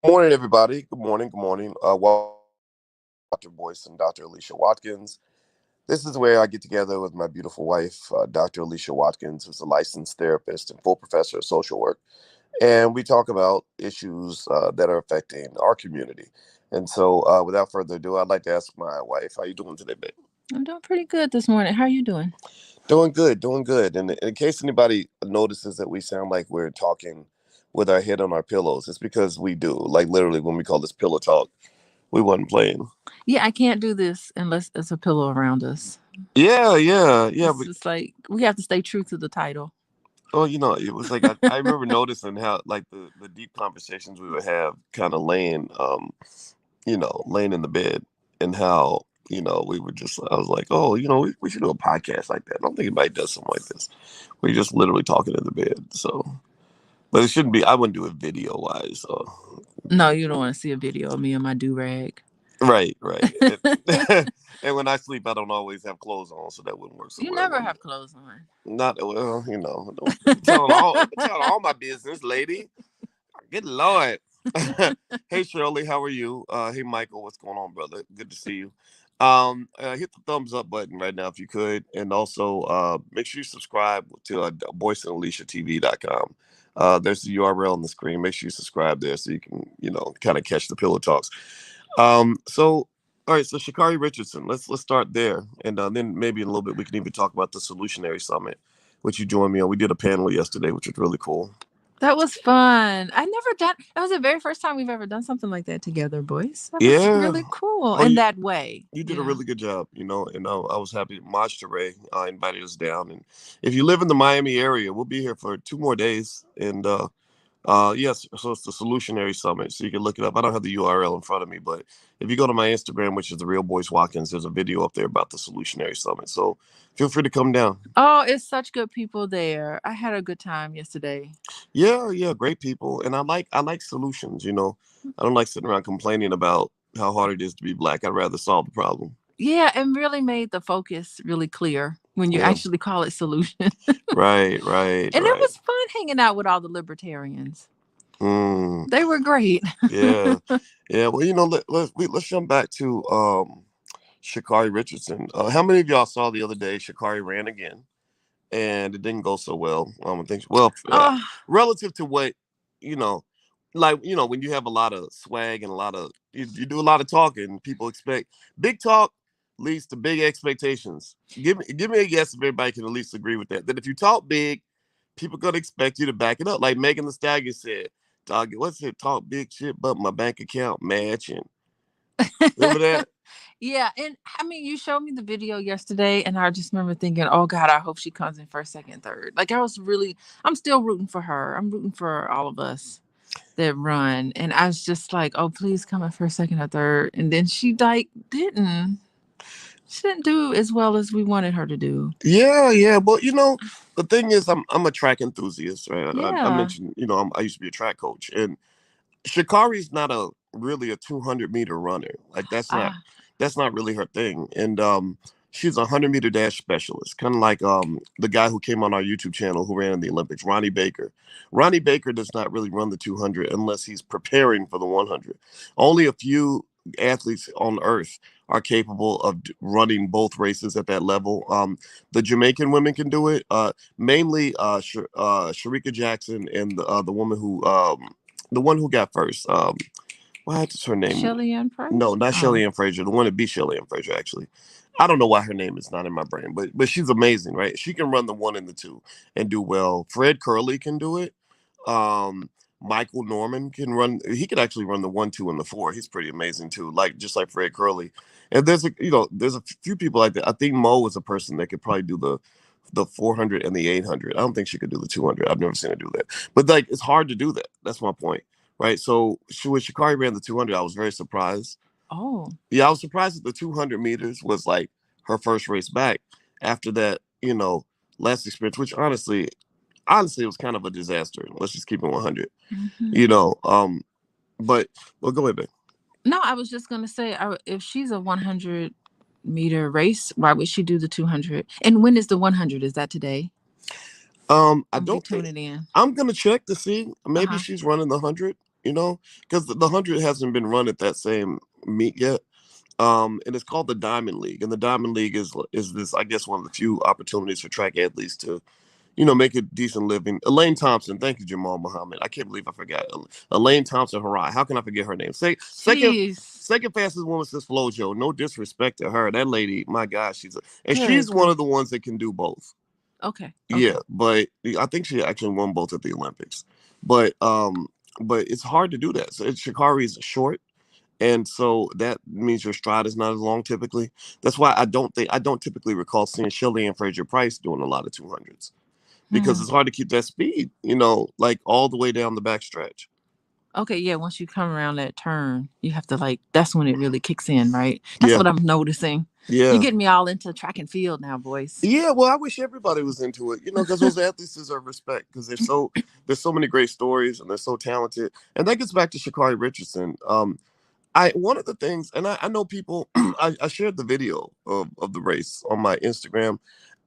Morning, everybody. Good morning. Good morning. Welcome, Dr. Boyce and Dr. Alicia Watkins. This is where I get together with my beautiful wife, Dr. Alicia Watkins, who's a licensed therapist and full professor of social work, and we talk about issues that are affecting our community. And so, without further ado, I'd like to ask my wife, "How you doing today, babe?" I'm doing pretty good this morning. How are you doing? Doing good, doing good. And in case anybody notices that we sound like we're talking with our head on our pillows, it's because we do. Like literally, when we call this pillow talk, we wasn't playing. Yeah, I can't do this unless there's a pillow around us. Yeah, yeah, yeah. It's But just like we have to stay true to the title. oh, it was like I remember noticing how like the deep conversations we would have, kind of laying, laying in the bed, and how we would just. I was like, oh, we should do a podcast like that. I don't think anybody does something like this. We're just literally talking in the bed. So, but it shouldn't be. I wouldn't do it video wise. So, No, you don't want to see a video of me and my do rag. right, right. And when I sleep, I don't always have clothes on, so that wouldn't work so You well. never have clothes on. Not well, don't be telling all my business, lady. Good Lord. Hey Shirley, how are you? Hey Michael, what's going on, brother? Good to see you. Hit the thumbs up button right now if you could, and also make sure you subscribe to boyceandaliciatv.com. There's the URL on the screen. Make sure you subscribe there so you can, kind of catch the pillow talks. So all right, so Sha'Carri Richardson, let's start there, and then maybe in a little bit we can even talk about the Solutionary Summit, which you joined me on. We did a panel yesterday, which was really cool. That was fun. I never done. That was the very first time we've ever done something like that together, boys. That was Yeah. really cool Oh, in that way. you did a Yeah. really good job, and I was happy. Maj Ray invited us down, and if you live in the Miami area, we'll be here for 2 more days, and yes, so it's the Solutionary Summit, so you can look it up. I don't have the URL in front of me, but if you go to my Instagram, which is the real Boyce Watkins, there's a video up there about the Solutionary Summit. So feel free to come down. Oh, it's such good people there. I had a good time yesterday. Yeah, yeah, great people, and I like solutions. I don't like sitting around complaining about how hard it is to be black. I'd rather solve the problem. Yeah, and really made the focus really clear when you Yeah, actually call it solution. right, right, And it right. was fun hanging out with all the libertarians. Mm, They were great. yeah, yeah. Well, let's jump back to Sha'Carri Richardson. How many of y'all saw the other day Sha'Carri ran again, and it didn't go so well? I think Oh, relative to what you know, when you have a lot of swag and you do a lot of talking, people expect big talk leads to big expectations. Give me a yes if everybody can at least agree with that. That if you talk big, people gonna expect you to back it up. Like Megan Thee Stallion said, "Dog, what's it? Talk big shit, but my bank account matching." Remember that? yeah. And I mean, you showed me the video yesterday, and I just remember thinking, oh God, I hope she comes in first, second, third. Like, I'm still rooting for her. I'm rooting for all of us that run. And I was just like, oh, please come in first, second, or third. And then she, like, didn't. She didn't do as well as we wanted her to do. Yeah, yeah. But the thing is, I'm a track enthusiast, right? I Yeah. mentioned, I used to be a track coach, and Sha'Carri's not really a 200-meter runner. Like Ah, that's not really her thing. And she's a 100-meter dash specialist, kind of like the guy who came on our YouTube channel who ran in the Olympics, Ronnie Baker. Ronnie Baker does not really run the 200 unless he's preparing for the 100. Only a few athletes on earth are capable of running both races at that level. The Jamaican women can do it, mainly Sharika Jackson and the woman who the one who got first. What is her name? Shelly Ann No, Price? not Oh. Shelly Ann Fraser. The one that beat Shelly Ann Fraser, actually. I don't know why her name is not in my brain, but she's amazing, right? She can run the 1 and the 2 and do well. Fred Curley can do it. Um, Michael Norman can run. He could actually run the 1, 2, and the 4. He's pretty amazing too, like just like Fred Curley. And there's a few people like that. I think Mo was a person that could probably do the 400 and the 800. I don't think she could do the 200. I've never seen her do that. But like, it's hard to do that. That's my point, right? So when Sha'Carri ran the 200, I was very surprised. Oh. Yeah, I was surprised that the 200 meters was like her first race back after that, last experience, which honestly, it was kind of a disaster. Let's just keep it 100, Hmm. you know. But well, go ahead, babe. No, I was just gonna say, if she's a 100-meter race, why would she do the 200? And when is the 100? Is that today? I I'm gonna be don't think tuning in. I'm gonna check to see. Uh Maybe huh. she's running the 100. because the 100 hasn't been run at that same meet yet. And it's called the Diamond League, and the Diamond League is this, I guess, one of the few opportunities for track athletes to make a decent living. Elaine Thompson, thank you, Jamal Muhammad. I can't believe I forgot. Elaine Thompson Harai. How can I forget her name? Jeez. Second fastest woman since Flojo. No disrespect to her. That lady, my gosh, Good she's one grief. of the ones that can do both. Okay. Yeah, Okay. but I think she actually won both at the Olympics. But it's hard to do that. So Sha'Carri is short, and so that means your stride is not as long typically. That's why I don't typically recall seeing Shirley and Fraser Price doing a lot of 200s, because Hmm. it's hard to keep that speed, like all the way down the backstretch. Okay, yeah, once you come around that turn, you have to like that's when it really kicks in, right? That's Yeah, what I'm noticing. You're yeah, getting me all into track and field now, boys. yeah. Well, I wish everybody was into it, because those athletes deserve respect because there's so many great stories and they're so talented. And that gets back to Sha'Carri Richardson. I one of the things, and I know people. I shared the video of the race on my Instagram,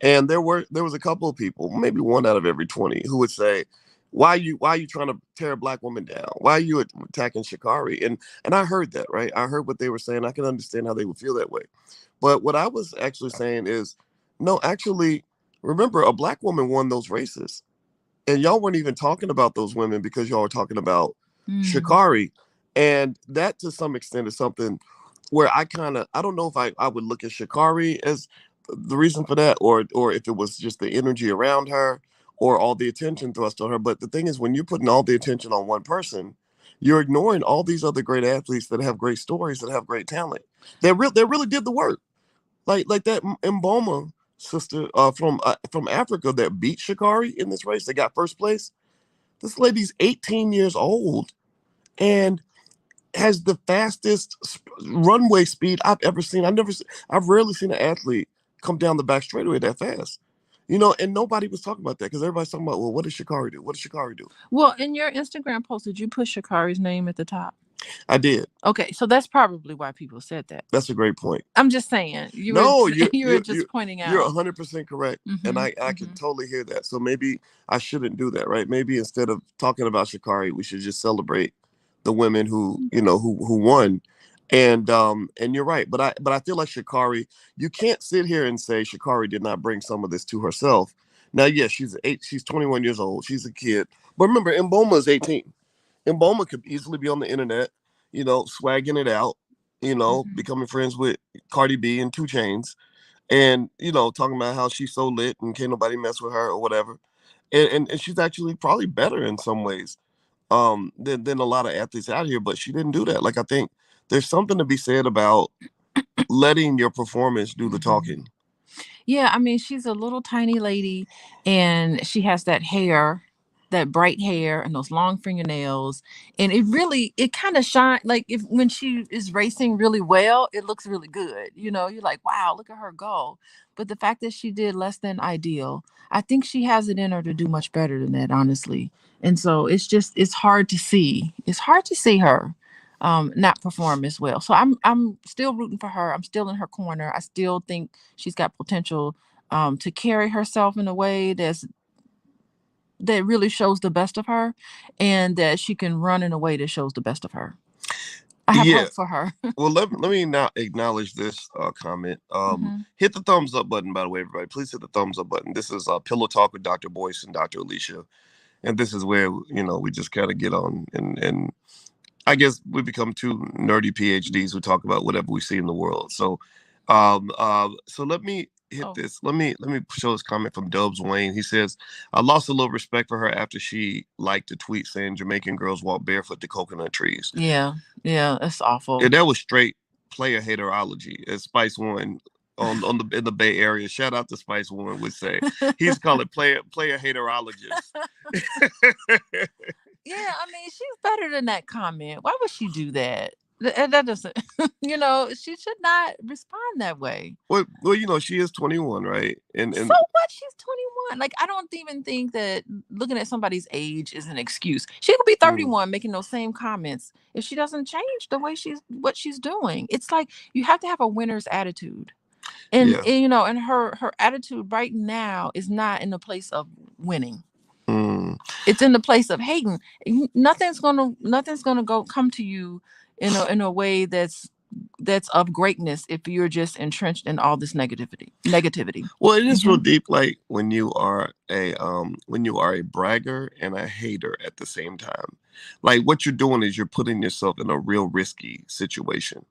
and there was a couple of people, maybe one out of every 20, who would say, why are you trying to tear a black woman down? Why are you attacking Sha'Carri?" And I heard that, right? I heard what they were saying. I can understand how they would feel that way. But what I was actually saying is, no, actually, remember, a black woman won those races, and y'all weren't even talking about those women because y'all were talking about Mm. Sha'Carri. And that to some extent is something where I don't know if I would look at Sha'Carri as the reason for that, or if it was just the energy around her or all the attention thrust on her. But the thing is, when you're putting all the attention on one person, you're ignoring all these other great athletes that have great stories, that have great talent, that really did the work. Like that Mboma sister from Africa that beat Sha'Carri in this race. They got first place. This lady's 18 years old and has the fastest runway speed I've ever seen. I've rarely seen an athlete come down the back straightaway that fast. And nobody was talking about that because everybody's talking about, well, what does Sha'Carri do? What does Sha'Carri do? Well, in your Instagram post, did you put Shakari's name at the top? I did. Okay, so that's probably why people said that. That's a great point. I'm just saying you were No, you were just pointing you're out. 100% correct, and Mm-hmm. I can Mm-hmm. totally hear that. So maybe I shouldn't do that, right? Maybe instead of talking about Sha'Carri, we should just celebrate the women who won. And you're right, but I feel like Sha'Carri, you can't sit here and say Sha'Carri did not bring some of this to herself. Now, yes, she's 21 years old, she's a kid, but remember, Mboma is 18. Mboma could easily be on the internet, swagging it out, Mm-hmm. becoming friends with Cardi B and Two Chains, and talking about how she's so lit and can't nobody mess with her or whatever. And she's actually probably better in some ways than a lot of athletes out here, but she didn't do that. Like, I think there's something to be said about letting your performance do the Mm-hmm. talking. Yeah, I mean, she's a little tiny lady and she has that hair, that bright hair and those long fingernails. And it kind of shine like if when she is racing really well, it looks really good. You're like, wow, look at her go. But the fact that she did less than ideal, I think she has it in her to do much better than that, honestly. And so it's hard to see. It's hard to see her not perform as well. So I'm still rooting for her. I'm still in her corner. I still think she's got potential to carry herself in a way that really shows the best of her, and that she can run in a way that shows the best of her. I have Yeah. hope for her. Well, let me now acknowledge this comment. Hmm. Hit the thumbs up button, by the way, everybody. Please hit the thumbs up button. This is Pillow Talk with Dr. Boyce and Dr. Alicia. And this is where, we just kind of get on and I guess we become two nerdy PhDs who talk about whatever we see in the world. So let me hit Oh, this. Let me show this comment from Dubs Wayne. He says, "I lost a little respect for her after she liked a tweet saying Jamaican girls walk barefoot to coconut trees." yeah, yeah, that's awful. And that was straight player haterology, as Spice One on the in the Bay Area. Shout out to Spice One would say. He's called it player haterologist. Yeah, I mean, she's better than that comment. Why would she do that? That doesn't, she should not respond that way. Well, she is 21, right? So And what? She's 21. Like, I don't even think that looking at somebody's age is an excuse. She could be mm, 31 making those same comments if she doesn't change the way what she's doing. It's like you have to have a winner's attitude. yeah. And her attitude right now is not in the place of winning. Mm. It's in the place of hating. Nothing's gonna go come to you in a way that's of greatness if you're just entrenched in all this negativity. Well, it is real Hmm. deep, like when you are a bragger and a hater at the same time. Like what you're doing is you're putting yourself in a real risky situation,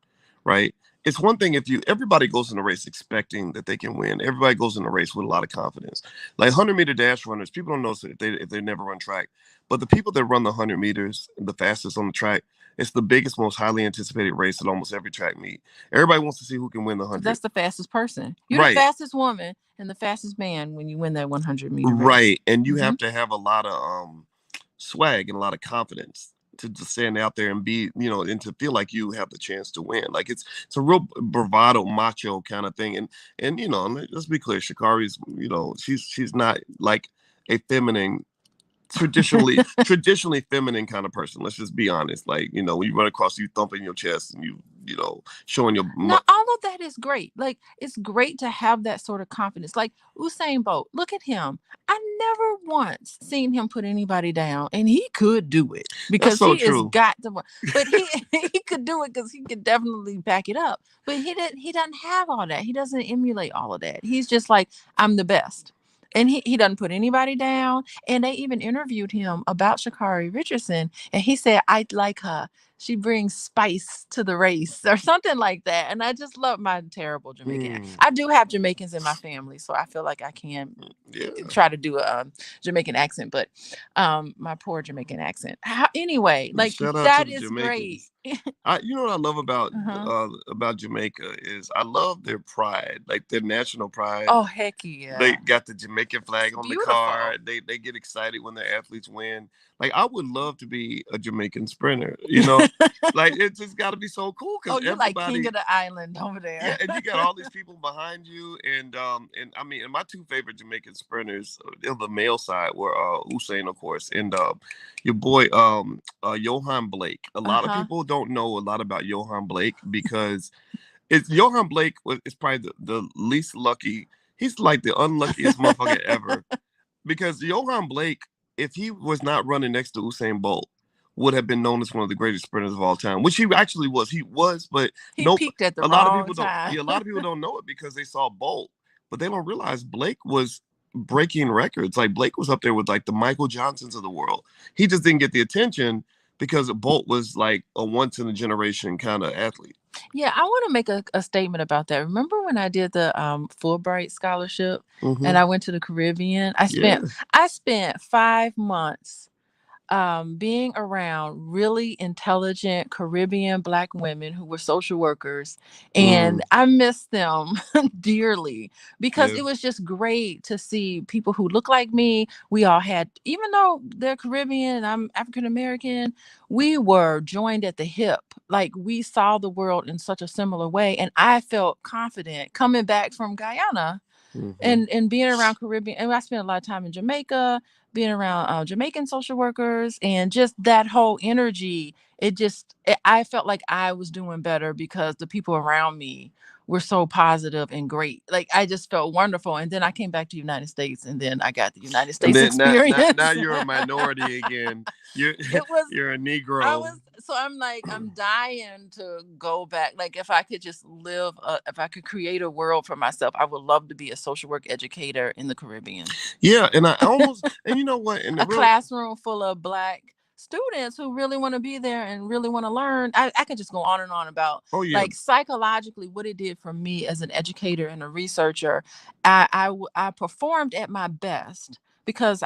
right? It's one thing if everybody goes in a race expecting that they can win. Everybody goes in a race with a lot of confidence. Like 100-meter dash runners, people don't know if they never run track, but the people that run the 100 meters the fastest on the track, it's the biggest, most highly anticipated race at almost every track meet. Everybody wants to see who can win the Because 100. that's the fastest person. You're the Right. fastest woman and the fastest man when you win that 100-meter race. Right. And you Hmm. have to have a lot of swag and a lot of confidence to stand out there and be, and to feel like you have the chance to win. Like it's a real bravado, macho kind of thing. And let's be clear, Sha'Carri's, she's not like a feminine traditionally feminine kind of person. Let's just be honest. Like, when you run across, you thumping your chest and showing your Now, all of that is great. Like, it's great to have that sort of confidence. Like Usain Bolt, look at him. I never once seen him put anybody down, and he could do it That's because so he has true. got to. But he he could do it because he could definitely back it up. But he didn't. He doesn't have all that. He doesn't emulate all of that. He's just like, I'm the best. And he doesn't put anybody down. And they even interviewed him about Sha'Carri Richardson. And he said, I like her. She brings spice to the race or something like that. And I just love my terrible Jamaican. Mm, I do have Jamaicans in my family, so I feel like I can yeah. try to do a Jamaican accent, but my poor Jamaican accent. Anyway, like Shout out to that the is great. Jamaicans. What I love Uh-huh. about Jamaica is I love their pride, like their national pride. Oh, heck They yeah. got the Jamaican It's flag on the car. beautiful. They get excited when their athletes win. Like I would love to be a Jamaican sprinter. Like it's just got to be so cool because Oh, you like king everybody. of the island over Yeah, there. and you got all these people behind you, and I mean, and my two favorite Jamaican sprinters on the male side were Usain, of course, and your boy Johan Blake. A lot of Uh-huh. people don't know a lot about Johan Blake because it's Johan Blake is probably the least lucky. He's like the unluckiest motherfucker ever because Johan Blake, if he was not running next to Usain Bolt, would have been known as one of the greatest sprinters of all time, which he actually was. He was, but He nope. peaked at the A lot of wrong people don't. time. Yeah, a lot of people don't know it because they saw Bolt, but they don't realize Blake was breaking records. Like Blake was up there with like the Michael Johnsons of the world. He just didn't get the attention because Bolt was like a once in a generation kind of athlete. Yeah, I want to make a statement about that. Remember when I did the Fulbright scholarship and Mm-hmm. I went to the Caribbean? I Yeah. spent I spent 5 months being around really intelligent Caribbean Black women who were social workers. Mm, And I miss them dearly because yeah. it was just great to see people who look like me. We all had, even though they're Caribbean and I'm African American, we were joined at the hip. Like we saw the world in such a similar way. And I felt confident coming back from Guyana Mm-hmm. and being around Caribbean, and I spent a lot of time in Jamaica, being around Jamaican social workers, and just that whole energy. I felt like I was doing better because the people around me were so positive and great. Like I just felt wonderful. And then I came back to the United States, and then I got the United And States then now experience. you're a minority again. You're It was you're a I Negro. was so I'm like I'm dying to go back. Like if I could just if I could create a world for myself, I would love to be a social work educator in the Caribbean. Yeah, and I almost and you know what? And the A real classroom full of Black students who really want to be there and really want to learn. I could just go on and on about oh yeah, like psychologically what it did for me as an educator and a researcher. I performed at my best because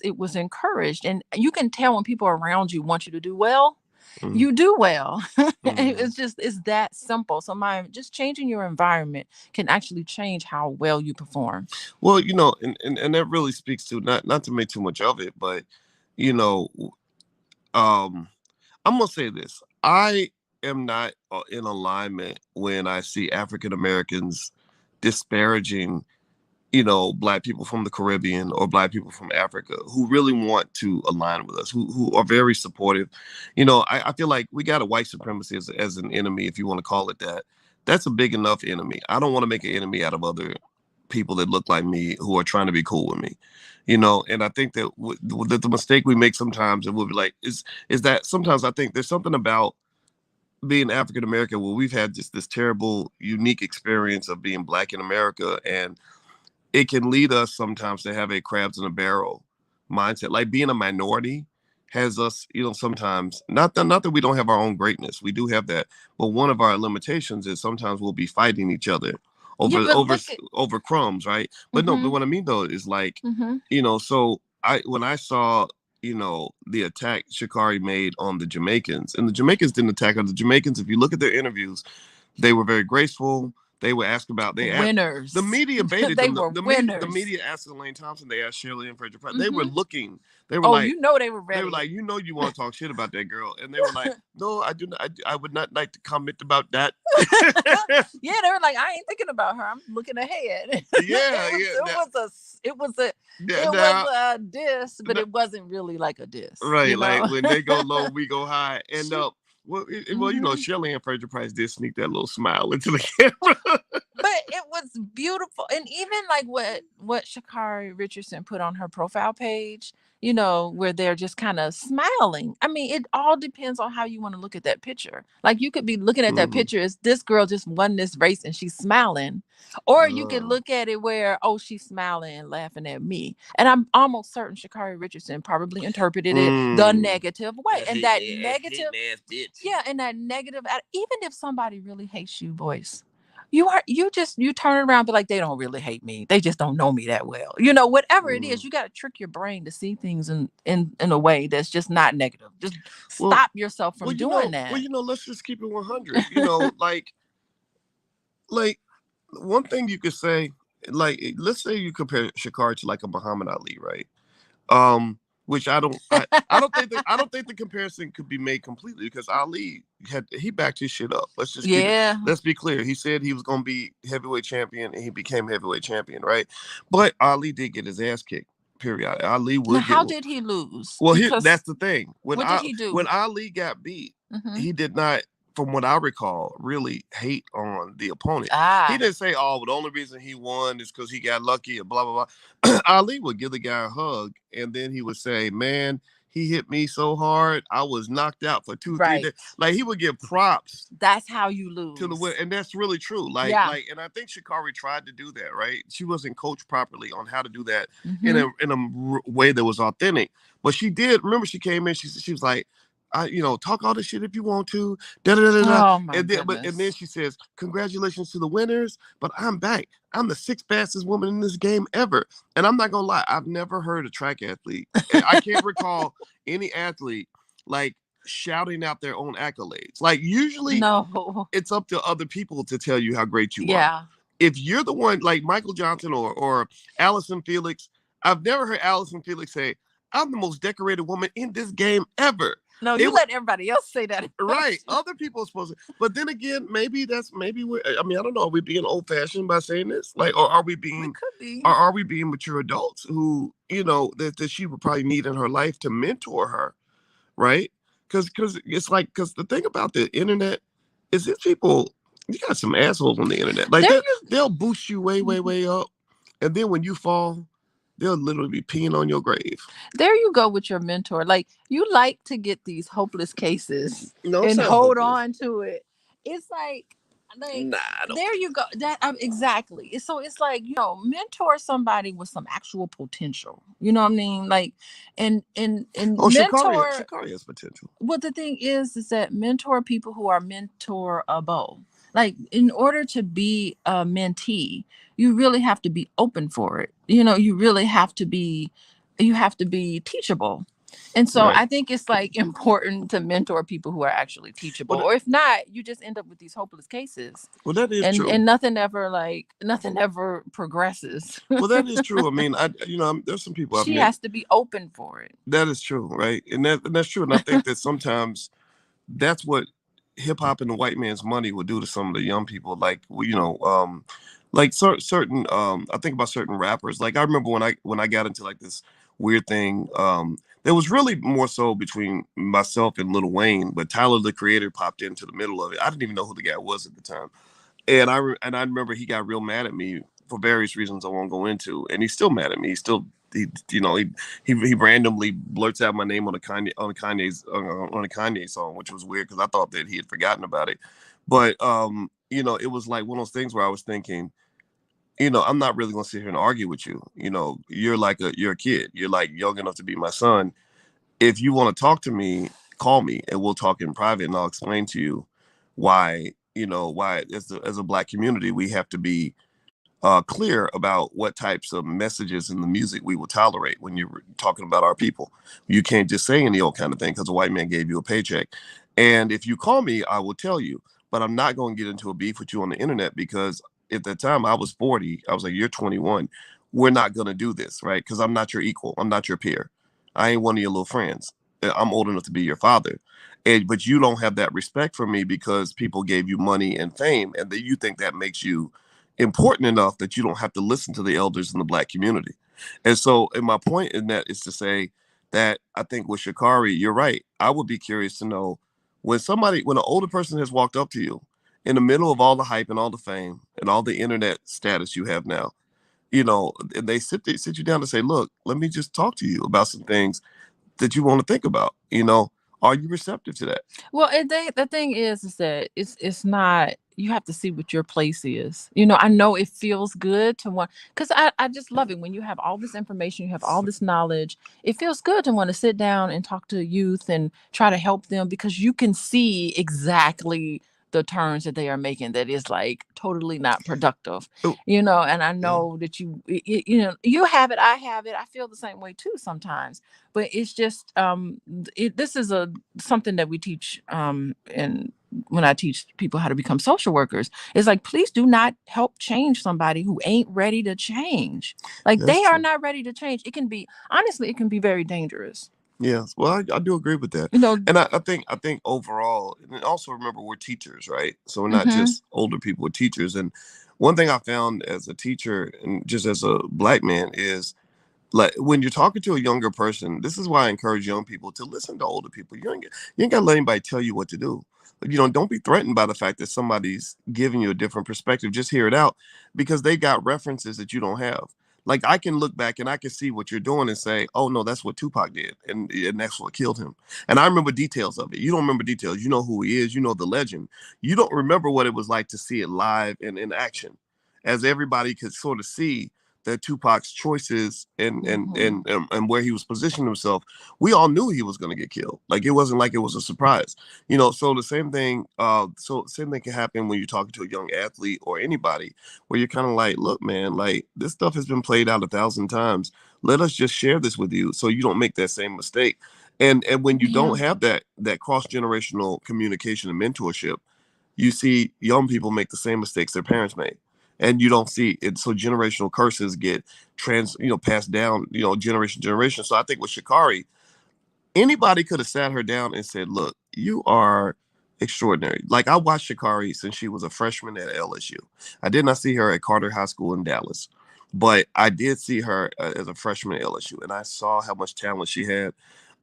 it was encouraged, and you can tell when people around you want you to do well, mm, you do well. mm. It's that simple. So my just changing your environment can actually change how well you perform. Well, and that really speaks to not to make too much of it, but you know, um, I'm gonna say this: I am not in alignment when I see African Americans disparaging Black people from the Caribbean or Black people from Africa who really want to align with us, who are very supportive. I feel like we got a white supremacy as an enemy, if you want to call it that. That's a big enough enemy. I don't want to make an enemy out of other people that look like me who are trying to be cool with me, you know. And I think that that the mistake we make sometimes, and we'll be like, is that sometimes I think there's something about being African American where we've had just this terrible, unique experience of being Black in America, and it can lead us sometimes to have a crabs in a barrel mindset. Like being a minority has us, you know, sometimes not that we don't have our own greatness. We do have that, but one of our limitations is sometimes we'll be fighting each other Yeah, over but look at. over crumbs, right? But no, but Mm-hmm. what I mean though is like, Mm-hmm. you know, so I when I saw, you know, the attack Sha'Carri made on the Jamaicans, and the Jamaicans didn't attack her. The Jamaicans, if you look at their interviews, they were very graceful. They were asked about the Winners. media baited They them. were The winners. media asked Elaine Thompson. They asked Shirley and Frederick Price. They were Mm-hmm. looking. They were Oh, like, you know they were they were ready. like, you know, you want to talk shit about that girl, and they were like, no, I do not. I would not like to comment about that. Yeah, they were like, I ain't thinking about her. I'm looking ahead. Yeah, yeah. It was Now, a diss, but now, it wasn't really like a diss, right, you like know. when they go low, we go high, and She, well, you know, hmm Shirley and Frederick Price did sneak that little smile into the camera. but it was beautiful, and even like what Sha'Carri Richardson put on her profile page, you know, where they're just kind of smiling. I mean, it all depends on how you want to look at that picture. Like you could be looking at that Mhm. picture as this girl just won this race and she's smiling, or you could Uh, look at it where, oh, she's smiling and laughing at me. And I'm almost certain Sha'Carri Richardson probably interpreted it the mm. negative way, That and hit, that hit negative, ass bitch. yeah, and that negative, even if somebody really hates you, Boyce, you turn around and be like, they don't really hate me, they just don't know me that well, you know, whatever it Mm. is. You got to trick your brain to see things in a way that's just not negative. Just Well, stop yourself from doing that. let's just keep it 100. You know, like one thing you could say, like let's say you compare Shakar to like a Muhammad Ali, right? Which I don't think the comparison could be made completely because Ali he backed his shit up. Yeah. Let's be clear. He said he was gonna be heavyweight champion and he became heavyweight champion, right? But Ali did get his ass kicked. Period. Ali Now, would get how did he lose? well, here Because that's the thing. what did he When do? Ali got beat, Hmm. he did not, from what I recall, really hate on the opponent. He Ah, didn't say, "Oh, well, the only reason he won is because he got lucky," or blah blah blah. Ali would give the guy a hug, and then he would say, "Man, he hit me so hard, I was knocked out for 2 3 days." right. Like he would give props That's how you to the win, lose. and that's really true. Yeah. And I think Shikari tried to do that. Right, she wasn't coached properly on how to do that Hmm. in a way that was authentic. But she did. Remember, she came in. She was like, "I, you know, talk all this shit if you want to." Da da da da. Oh my And then goodness. she says, "Congratulations to the winners, but I'm back. I'm the sixth fastest woman in this game ever." And I'm not gonna lie, I've never heard a track athlete. I can't recall any athlete like shouting out their own accolades. Like usually No. it's up to other people to tell you how great you are. Yeah. If you're the one like Michael Johnson or Allison Felix, I've never heard Allison Felix say, "I'm the most decorated woman in this game ever." No, It you let everybody else say that about right. you. Other people are supposed to, but then again, maybe we're. I mean, I don't know. Are we being old fashioned by saying this? Like, or We could or be. are we being mature adults who you know that she would probably need in her life to mentor her, right? Because it's like because the thing about the internet is these people you got some assholes on the internet. Like There you they'll boost you way up, and then when you fall, they'll literally be peeing on your grave. there you go with your mentor. Like you like to get these hopeless cases No, it's and not hold hopeless. on to it. It's like Nah, I don't there think you go. That exactly. So it's like, mentor somebody with some actual potential. You know what I mean? Like and so. Oh, mentor. Shikari has potential. What the thing is that mentor people who are mentorable. Like in order to be a mentee, you really have to be open for it. You really have to be teachable. And so Right. I think it's like important to mentor people who are actually teachable. Well, Or if not, you just end up with these hopeless cases. well, that is And true. and nothing ever progresses. Well, that is true. I mean, there's some people I've She met. has to be open for it. That is true, right? And that's true. And I think that sometimes that's what hip hop and the white man's money would do to some of the young people. Like like certain I think about certain rappers. Like I remember when I got into like this weird thing. There was really more so between myself and Lil Wayne, but Tyler the Creator popped into the middle of it. I didn't even know who the guy was at the time, and I remember he got real mad at me for various reasons I won't go into, and he's still mad at me. He's still he randomly blurts out my name on a Kanye song, which was weird because I thought that he had forgotten about it. But it was like one of those things where I was thinking, I'm not really gonna sit here and argue with you. You're a kid. You're like young enough to be my son. If you want to talk to me, call me and we'll talk in private, and I'll explain to you why as a Black community we have to be clear about what types of messages in the music we will tolerate when you're talking about our people. You can't just say any old kind of thing because a white man gave you a paycheck. And if you call me, I will tell you. But I'm not going to get into a beef with you on the internet because at that time I was 40. I was like, you're 21. We're not going to do this, right? Because I'm not your equal. I'm not your peer. I ain't one of your little friends. I'm old enough to be your father. But you don't have that respect for me because people gave you money and fame, and that you think that makes you important enough that you don't have to listen to the elders in the Black community. And my point in that is to say that I think with Sha'Carri, you're right. I would be curious to know when an older person has walked up to you in the middle of all the hype and all the fame and all the internet status you have now, and they sit you down and say, look, let me just talk to you about some things that you want to think about. Are you receptive to that? Well, the thing is that it's not. You have to see what your place is. I know it feels good to want, because I just love it when you have all this information, you have all this knowledge. It feels good to want to sit down and talk to youth and try to help them because you can see exactly the turns that they are making that is like totally not productive. Oh, And I yeah. know that you have it, I have it, I feel the same way too sometimes. But it's just this is something that we teach and when I teach people how to become social workers. It's like, please do not help change somebody who ain't ready to change. Like, That's they are true. not ready to change. It can be very dangerous. Yes, well, I do agree with that, you know and I think overall, and also remember we're teachers, right? So we're not mhm. just older people; we're teachers. And one thing I found as a teacher and just as a Black man is, like, when you're talking to a younger person, this is why I encourage young people to listen to older people. You ain't got to let anybody tell you what to do. Don't be threatened by the fact that somebody's giving you a different perspective. Just hear it out because they got references that you don't have. Like, I can look back and I can see what you're doing and say, oh no, that's what Tupac did, and that's what killed him. And I remember details of it. You don't remember details. You know who he is. You know the legend. You don't remember what it was like to see it live and in action, as everybody could sort of see that Tupac's choices and where he was positioning himself, we all knew he was going to get killed. Like, it wasn't like it was a surprise, So the same thing, same thing can happen when you're talking to a young athlete or anybody, where you're kind of like, look, man, like, this stuff has been played out 1,000 times. Let us just share this with you so you don't make that same mistake. And when you Yeah. don't have that cross generational communication and mentorship, you see young people make the same mistakes their parents made, and you don't see it. So generational curses get passed down, generation to generation. So I think with Sha'Carri, anybody could have sat her down and said, look, you are extraordinary. Like, I watched Sha'Carri since she was a freshman at LSU. I did not see her at Carter High School in Dallas, but I did see her as a freshman at LSU, and I saw how much talent she had.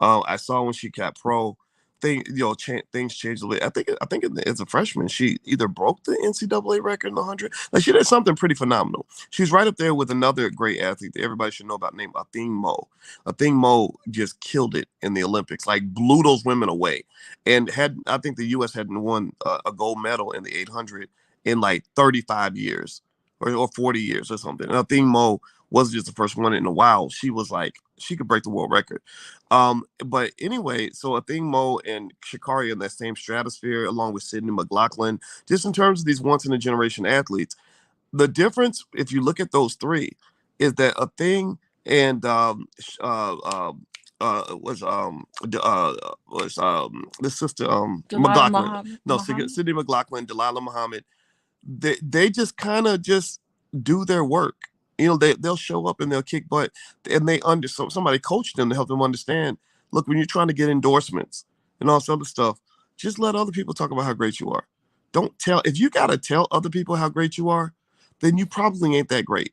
I saw when she got pro, things changed a little. I think as a freshman, she either broke the NCAA record in the 100. Like, she did something pretty phenomenal. She's right up there with another great athlete that everybody should know about, named Athing Mo. Athing Mo just killed it in the Olympics, like, blew those women away, and I think the U.S. hadn't won a gold medal in the 800 in like 35 years or 40 years or something. And Athing Mo wasn't just the first one in a while. She was like, she could break the world record. But anyway, so Athing Mo and Sha'Carri in that same stratosphere, along with Sydney McLaughlin, just in terms of these once in a generation athletes. The difference, if you look at those three, is that Athing and the sister Delilah McLaughlin, Muhammad. no, Sydney McLaughlin, Delilah Muhammad, they just kind of just do their work. They'll show up and they'll kick butt, and so somebody coached them to help them understand. Look, when you're trying to get endorsements and all this other stuff, just let other people talk about how great you are. Don't tell if you gotta tell other people how great you are, then you probably ain't that great.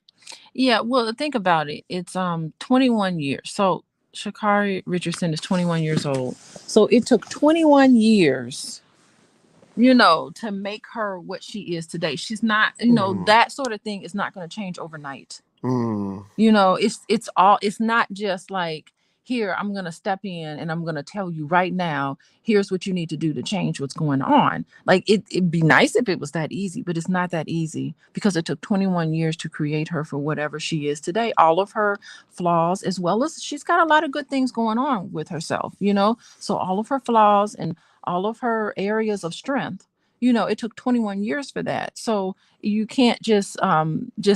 Yeah, well, think about it. It's 21 years. So Sha'Carri Richardson is 21 years old. So it took 21 years to make her what she is today. She's not, Mm, that sort of thing is not going to change overnight. mm, It's not just like, here, I'm going to step in and I'm going to tell you right now, here's what you need to do to change what's going on. Like, it'd be nice if it was that easy, but it's not that easy, because it took 21 years to create her for whatever she is today. All of her flaws, as well as she's got a lot of good things going on with herself, so all of her flaws and all of her areas of strength, it took 21 years for that. So you can't just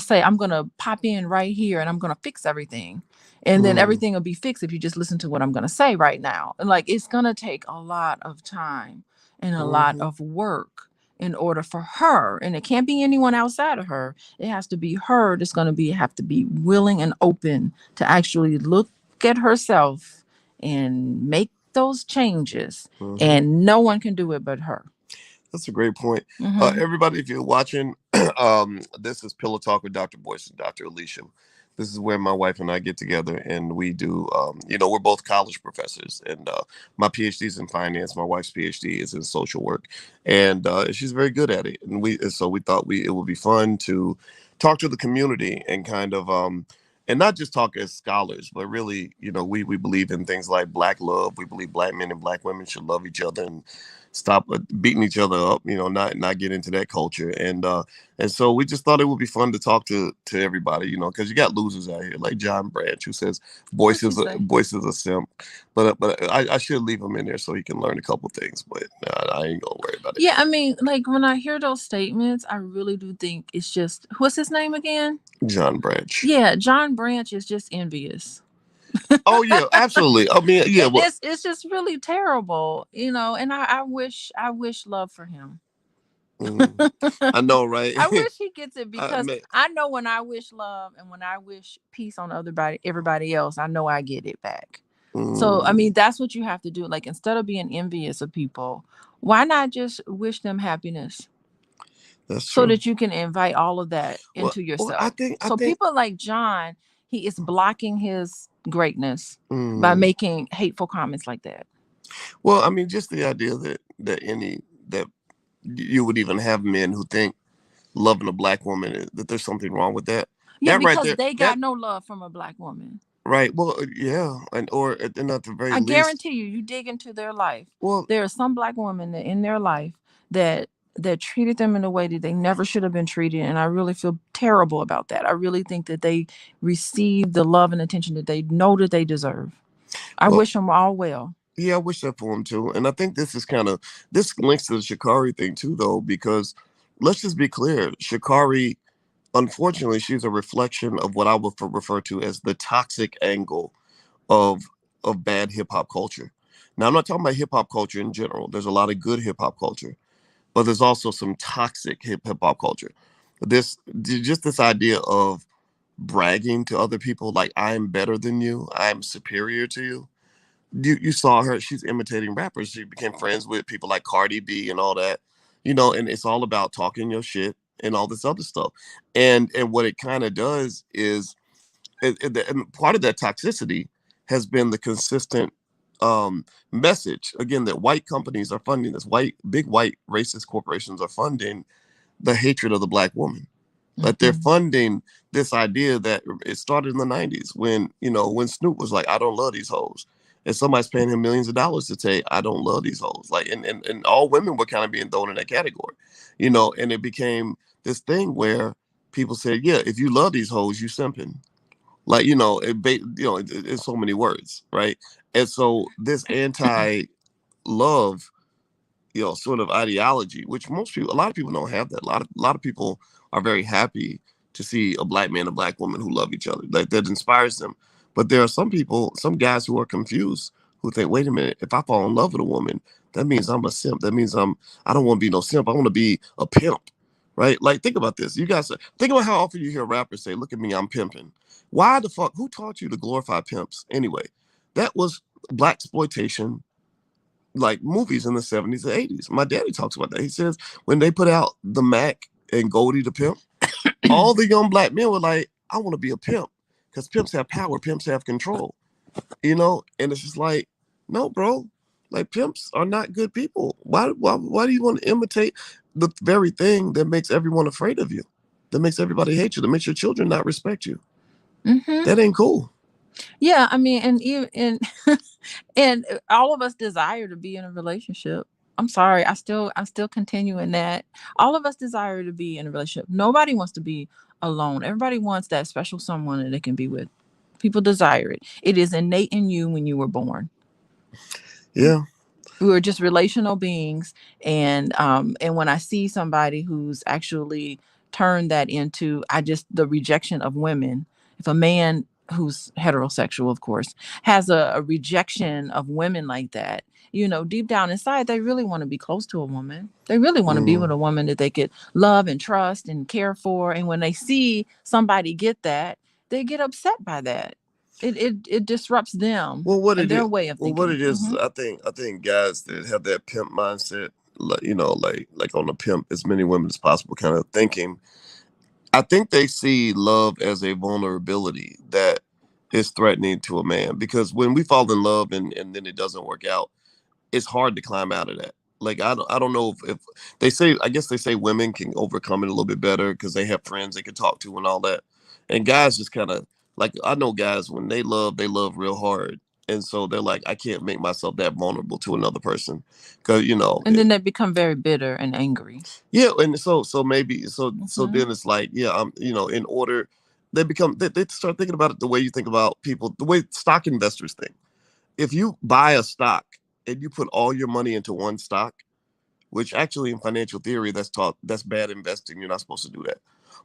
say, I'm gonna pop in right here and I'm gonna fix everything, and then mm, everything will be fixed if you just listen to what I'm gonna say right now. And like, it's gonna take a lot of time and a lot mm, of work in order for her, and it can't be anyone outside of her. It has to be her that's gonna have to be willing and open to actually look at herself and make those changes, mm. and no one can do it but her. That's a great point. Hmm. Everybody, if you're watching, this is Pillow Talk with Dr. Boyce and Dr. Alicia. This is where my wife and I get together and we do, we're both college professors. And my PhD is in finance. My wife's PhD is in social work. And she's very good at it. And so we thought it would be fun to talk to the community and kind of, and not just talk as scholars, but really, we believe in things like Black love. We believe Black men and Black women should love each other and stop beating each other up, not get into that culture. And so we just thought it would be fun to talk to everybody, because you got losers out here like John Branch, who says What you say? Boyce is a simp. But I should leave him in there so he can learn a couple things. But I ain't gonna worry about it. Yeah, I mean, like, when I hear those statements, I really do think it's just, what's his name again? John Branch. Yeah, John Branch is just envious. Oh yeah, absolutely. I mean, yeah, well, It's just really terrible, and I wish love for him. mm, I know, right? I wish he gets it, I because mean, I know when I wish love and when I wish peace on everybody else, I know I get it back. So, I mm, mean, that's what you have to do. Like, instead of being envious of people, why not just wish them happiness, that's so true. that you can invite all of that into Well, I yourself? think, I So think, people like John, he is blocking his greatness by mm, making hateful comments like that. well, I mean, just the idea that you would even have men who think loving a Black woman that there's something wrong with that. Yeah, That right because there, they that got no love from a Black woman. right. Well, yeah, and at the very I least, guarantee you, you dig into their life, well, there are some Black women in their life that treated them in a way that they never should have been treated, and I really feel terrible about that. I really think that they receive the love and attention that they know that they deserve. I well, wish them all well. yeah, I wish that for him too. And I think this links to the Sha'Carri thing too, though, because let's just be clear, Sha'Carri, unfortunately, she's a reflection of what I would refer to as the toxic angle of bad hip hop culture. Now, I'm not talking about hip hop culture in general. There's a lot of good hip hop culture, but there's also some toxic hip hop culture. This idea of bragging to other people like I'm better than you, I'm superior to you. You saw her; she's imitating rappers. She became friends with people like Cardi B and all that, and it's all about talking your shit and all this other stuff. And what it kind of does is, and part of that toxicity has been the consistent message again that white companies are funding this, big white racist corporations are funding the hatred of the Black woman. Like they're Mhm. funding this idea that it started in the 90s when Snoop was like, I don't love these hoes. And somebody's paying him millions of dollars to say, I don't love these hoes. Like, and all women were kind of being thrown in that category, and it became this thing where people said, yeah, if you love these hoes, you simping. Like, in so many words, right? And so this anti love sort of ideology, which a lot of people don't have that. A lot of people are very happy to see a Black man and a Black woman who love each other. Like that inspires them. But there are some people, some guys who are confused, who think, wait a minute, if I fall in love with a woman, that means I'm a simp. That means I don't want to be no simp. I want to be a pimp. Right? Like think about this. You guys think about how often you hear rappers say, look at me, I'm pimping. Why the fuck? Who taught you to glorify pimps anyway? That was Black exploitation like movies in the 70s and 80s. My daddy talks about that. He says when they put out the Mac and Goldie the Pimp, all the young Black men were like, I want to be a pimp because pimps have power, pimps have control, And it's just like, no, bro. Like pimps are not good people. Why do you want to imitate the very thing that makes everyone afraid of you? That makes everybody hate you, that makes your children not respect you. Hmm. That ain't cool. Yeah, I mean, and even and all of us desire to be in a relationship. I'm sorry, I'm still continuing that. All of us desire to be in a relationship. Nobody wants to be alone. Everybody wants that special someone that they can be with. People desire it. It is innate in you when you were born. Yeah. We were just relational beings, and when I see somebody who's actually turned that into, I just, the rejection of women. If a man who's heterosexual, of course, has a rejection of women like that, deep down inside they really want to be close to a woman. They really want to be with Mm. a woman that they could love and trust and care for, and when they see somebody get that, they get upset by that. It disrupts them Well, what and it is, their way of well, what thinking. it is, Hmm. I think guys that have that pimp mindset, like on the pimp as many women as possible kind of thinking. I think they see love as a vulnerability that is threatening to a man, because when we fall in love and then it doesn't work out, it's hard to climb out of that. Like I don't know if they say, I guess they say women can overcome it a little bit better because they have friends they can talk to and all that, and guys just kind of, like, I know guys when they love real hard, and so they're like, I can't make myself that vulnerable to another person, because And then they become very bitter and angry. yeah, and so maybe so Hmm. then it's like, yeah, in order, they start thinking about it the way you think about people, the way stock investors think. If you buy a stock and you put all your money into one stock, which actually in financial theory that's bad investing. You're not supposed to do that.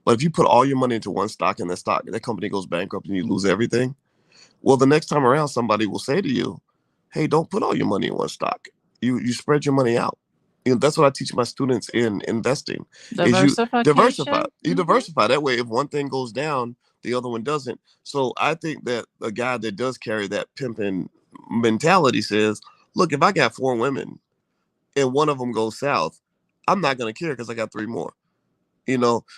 But if you put all your money into one stock and that company goes bankrupt and you lose everything, well, the next time around somebody will say to you, "Hey, don't put all your money in one stock. You spread your money out." That's what I teach my students in investing is you diversify. Diversification. You Hmm. diversify. That way if one thing goes down, the other one doesn't. So I think that a guy that does carry that pimping mentality says, "Look, if I got four women and one of them goes south, I'm not going to care because I got three more."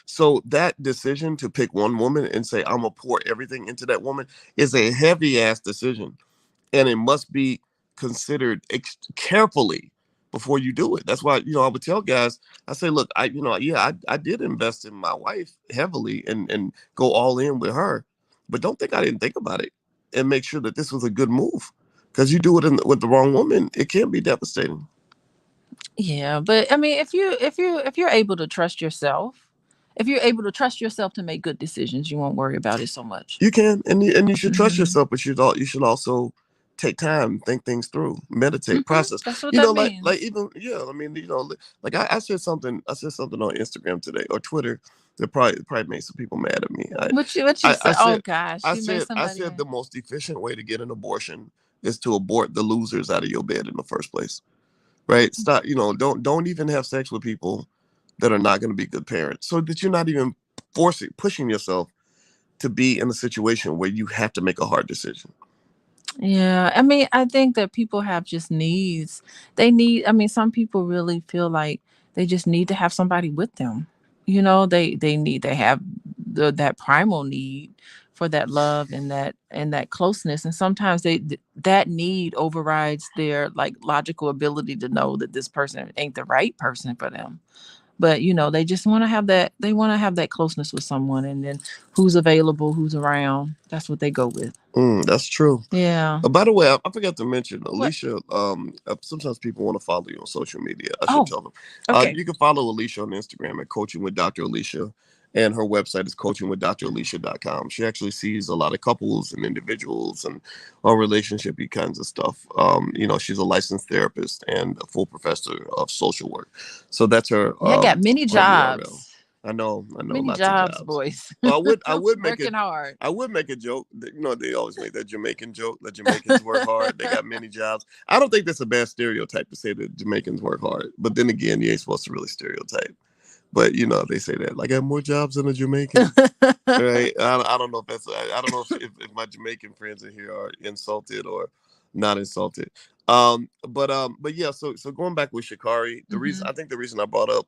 So that decision to pick one woman and say, I'm going to pour everything into that woman is a heavy ass decision. And it must be considered carefully before you do it. That's why, I would tell guys, I say, look, yeah, I did invest in my wife heavily and go all in with her. But don't think I didn't think about it and make sure that this was a good move. Because you do it with the wrong woman, it can be devastating. Yeah, but I mean, if you're able to trust yourself, if you're able to trust yourself to make good decisions, you won't worry about it so much. You can, and you should trust Hmm. yourself, but you should also take time, think things through, meditate, Hmm. process. That's what that Like means. even, yeah. I mean, like I said something on Instagram today or Twitter that probably made some people mad at me. What you I, I say? Oh said gosh, I you made said I somebody said mad. the most efficient way to get an abortion is to abort the losers out of your bed in the first place. Right? Stop. Don't even have sex with people that are not going to be good parents, so that you're not even pushing yourself to be in a situation where you have to make a hard decision. Yeah, I mean, I think that people have just needs. I mean, some people really feel like they just need to have somebody with them. They have that primal need for that love and that closeness, and sometimes that need overrides their like logical ability to know that this person ain't the right person for them. But they just want to have that. They want to have that closeness with someone, and then who's available, who's around. That's what they go with. That's true. Yeah. By the way, I forgot to mention What? Alicia. Sometimes people want to follow you on social media. I should Oh, tell them. okay. You can follow Alicia on Instagram at Coaching with Dr. Alicia, and her website is coachingwithdralicia.com. She actually sees a lot of couples and individuals and all relationshipy kinds of stuff. She's a licensed therapist and a full professor of social work. So that's her Yeah, I got many her URL. jobs. I know, Many lots of jobs, jobs. boys. Well, I would make it. Working hard. I would make a joke. They always make that Jamaican joke. That Jamaicans work hard. They got many jobs. I don't think that's a bad stereotype to say that Jamaicans work hard. But then again, you ain't supposed to really stereotype. But they say that, like, I have more jobs than a Jamaican. Right? I don't know if that's. I don't know if my Jamaican friends in here are insulted or not insulted. But yeah. So going back with Sha'Carri, Hmm. the reason I brought up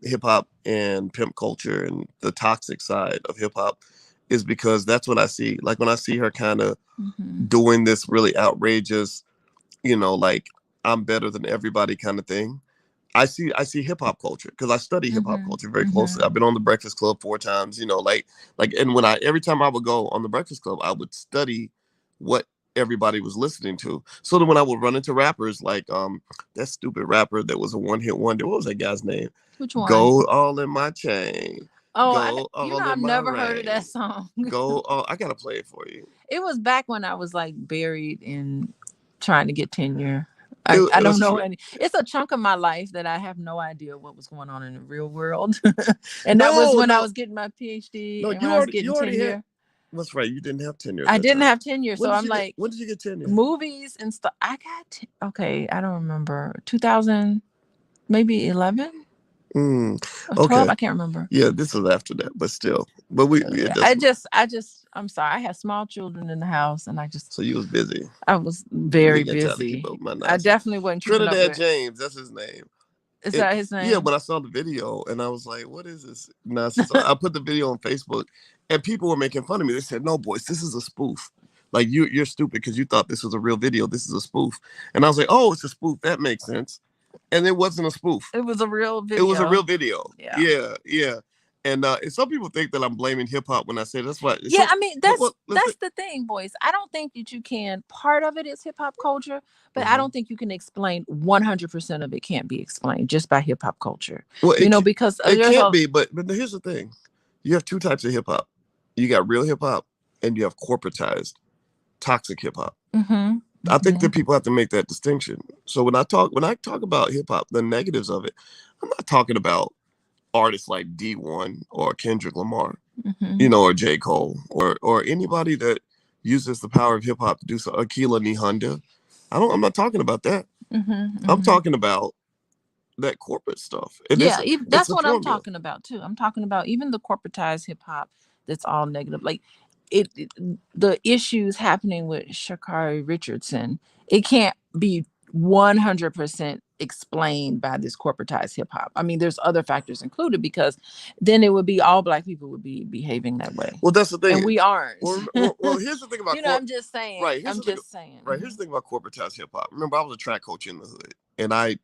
hip hop and pimp culture and the toxic side of hip hop is because that's what I see. Like when I see her kind of Hmm. doing this really outrageous, like I'm better than everybody kind of thing. I see hip hop culture because I study hip hop culture very closely. I've been on the Breakfast Club 4 times, and when I every time I would go on the Breakfast Club, I would study what everybody was listening to. So that when I would run into rappers like that stupid rapper that was a one hit wonder, what was that guy's name? Which one? Gold all in my chain. Oh, Gold all I've in my never heard of that ring. song. Gold all, I gotta play it for you. It was back when I was like buried in trying to get tenure. It I don't was know any. It's a chunk of my life that I have no idea what was going on in the real world. And that was when I was getting my PhD and when I was getting tenure. That's right. You didn't have tenure at I that didn't time. have tenure, so I'm like, when did you get tenure? movies and stuff. I got okay. I don't remember 2000, maybe 11 or 12. Okay. I can't remember. Yeah, this was after that, but still. But I'm sorry. I had small children in the house, and so you was busy. I was very busy. I definitely wasn't keeping Trinidad up with. James, that's his name. Is that his name? Yeah, when I saw the video and I was like, what is this? Now, so I put the video on Facebook and people were making fun of me. They said, no, Boyce, this is a spoof. Like, you're stupid because you thought this was a real video. This is a spoof. And I was like, oh, it's a spoof. That makes sense. And it wasn't a spoof. It was a real video. It was a real video. Yeah. Yeah. And some people think that I'm blaming hip hop when I say that's why. Yeah, I mean, that's the thing, Boyce. I don't think that you can. Part of it is hip hop culture, but I don't think you can explain 100% of it. Can't be explained just by hip hop culture. Well, because it can't be. But here's the thing: you have two types of hip hop. You got real hip hop, and you have corporatized, toxic hip hop. I think that people have to make that distinction. So when I talk about hip hop, the negatives of it, I'm not talking about artists like D1 or Kendrick Lamar, or J. Cole, or anybody that uses the power of hip hop to do so. Akila Nihonda. I'm not talking about that. I'm talking about that corporate stuff. That's what I'm talking about too. I'm talking about even the corporatized hip hop that's all negative. Like the issues happening with Sha'Carri Richardson, it can't be 100% explained by this corporatized hip hop. I mean, there's other factors included because then it would be all Black people would be behaving that way. Well, that's the thing. And we aren't. Well, here's the thing about I'm just saying. Right. Here's the thing about corporatized hip hop. Remember, I was a track coach in the hood, and I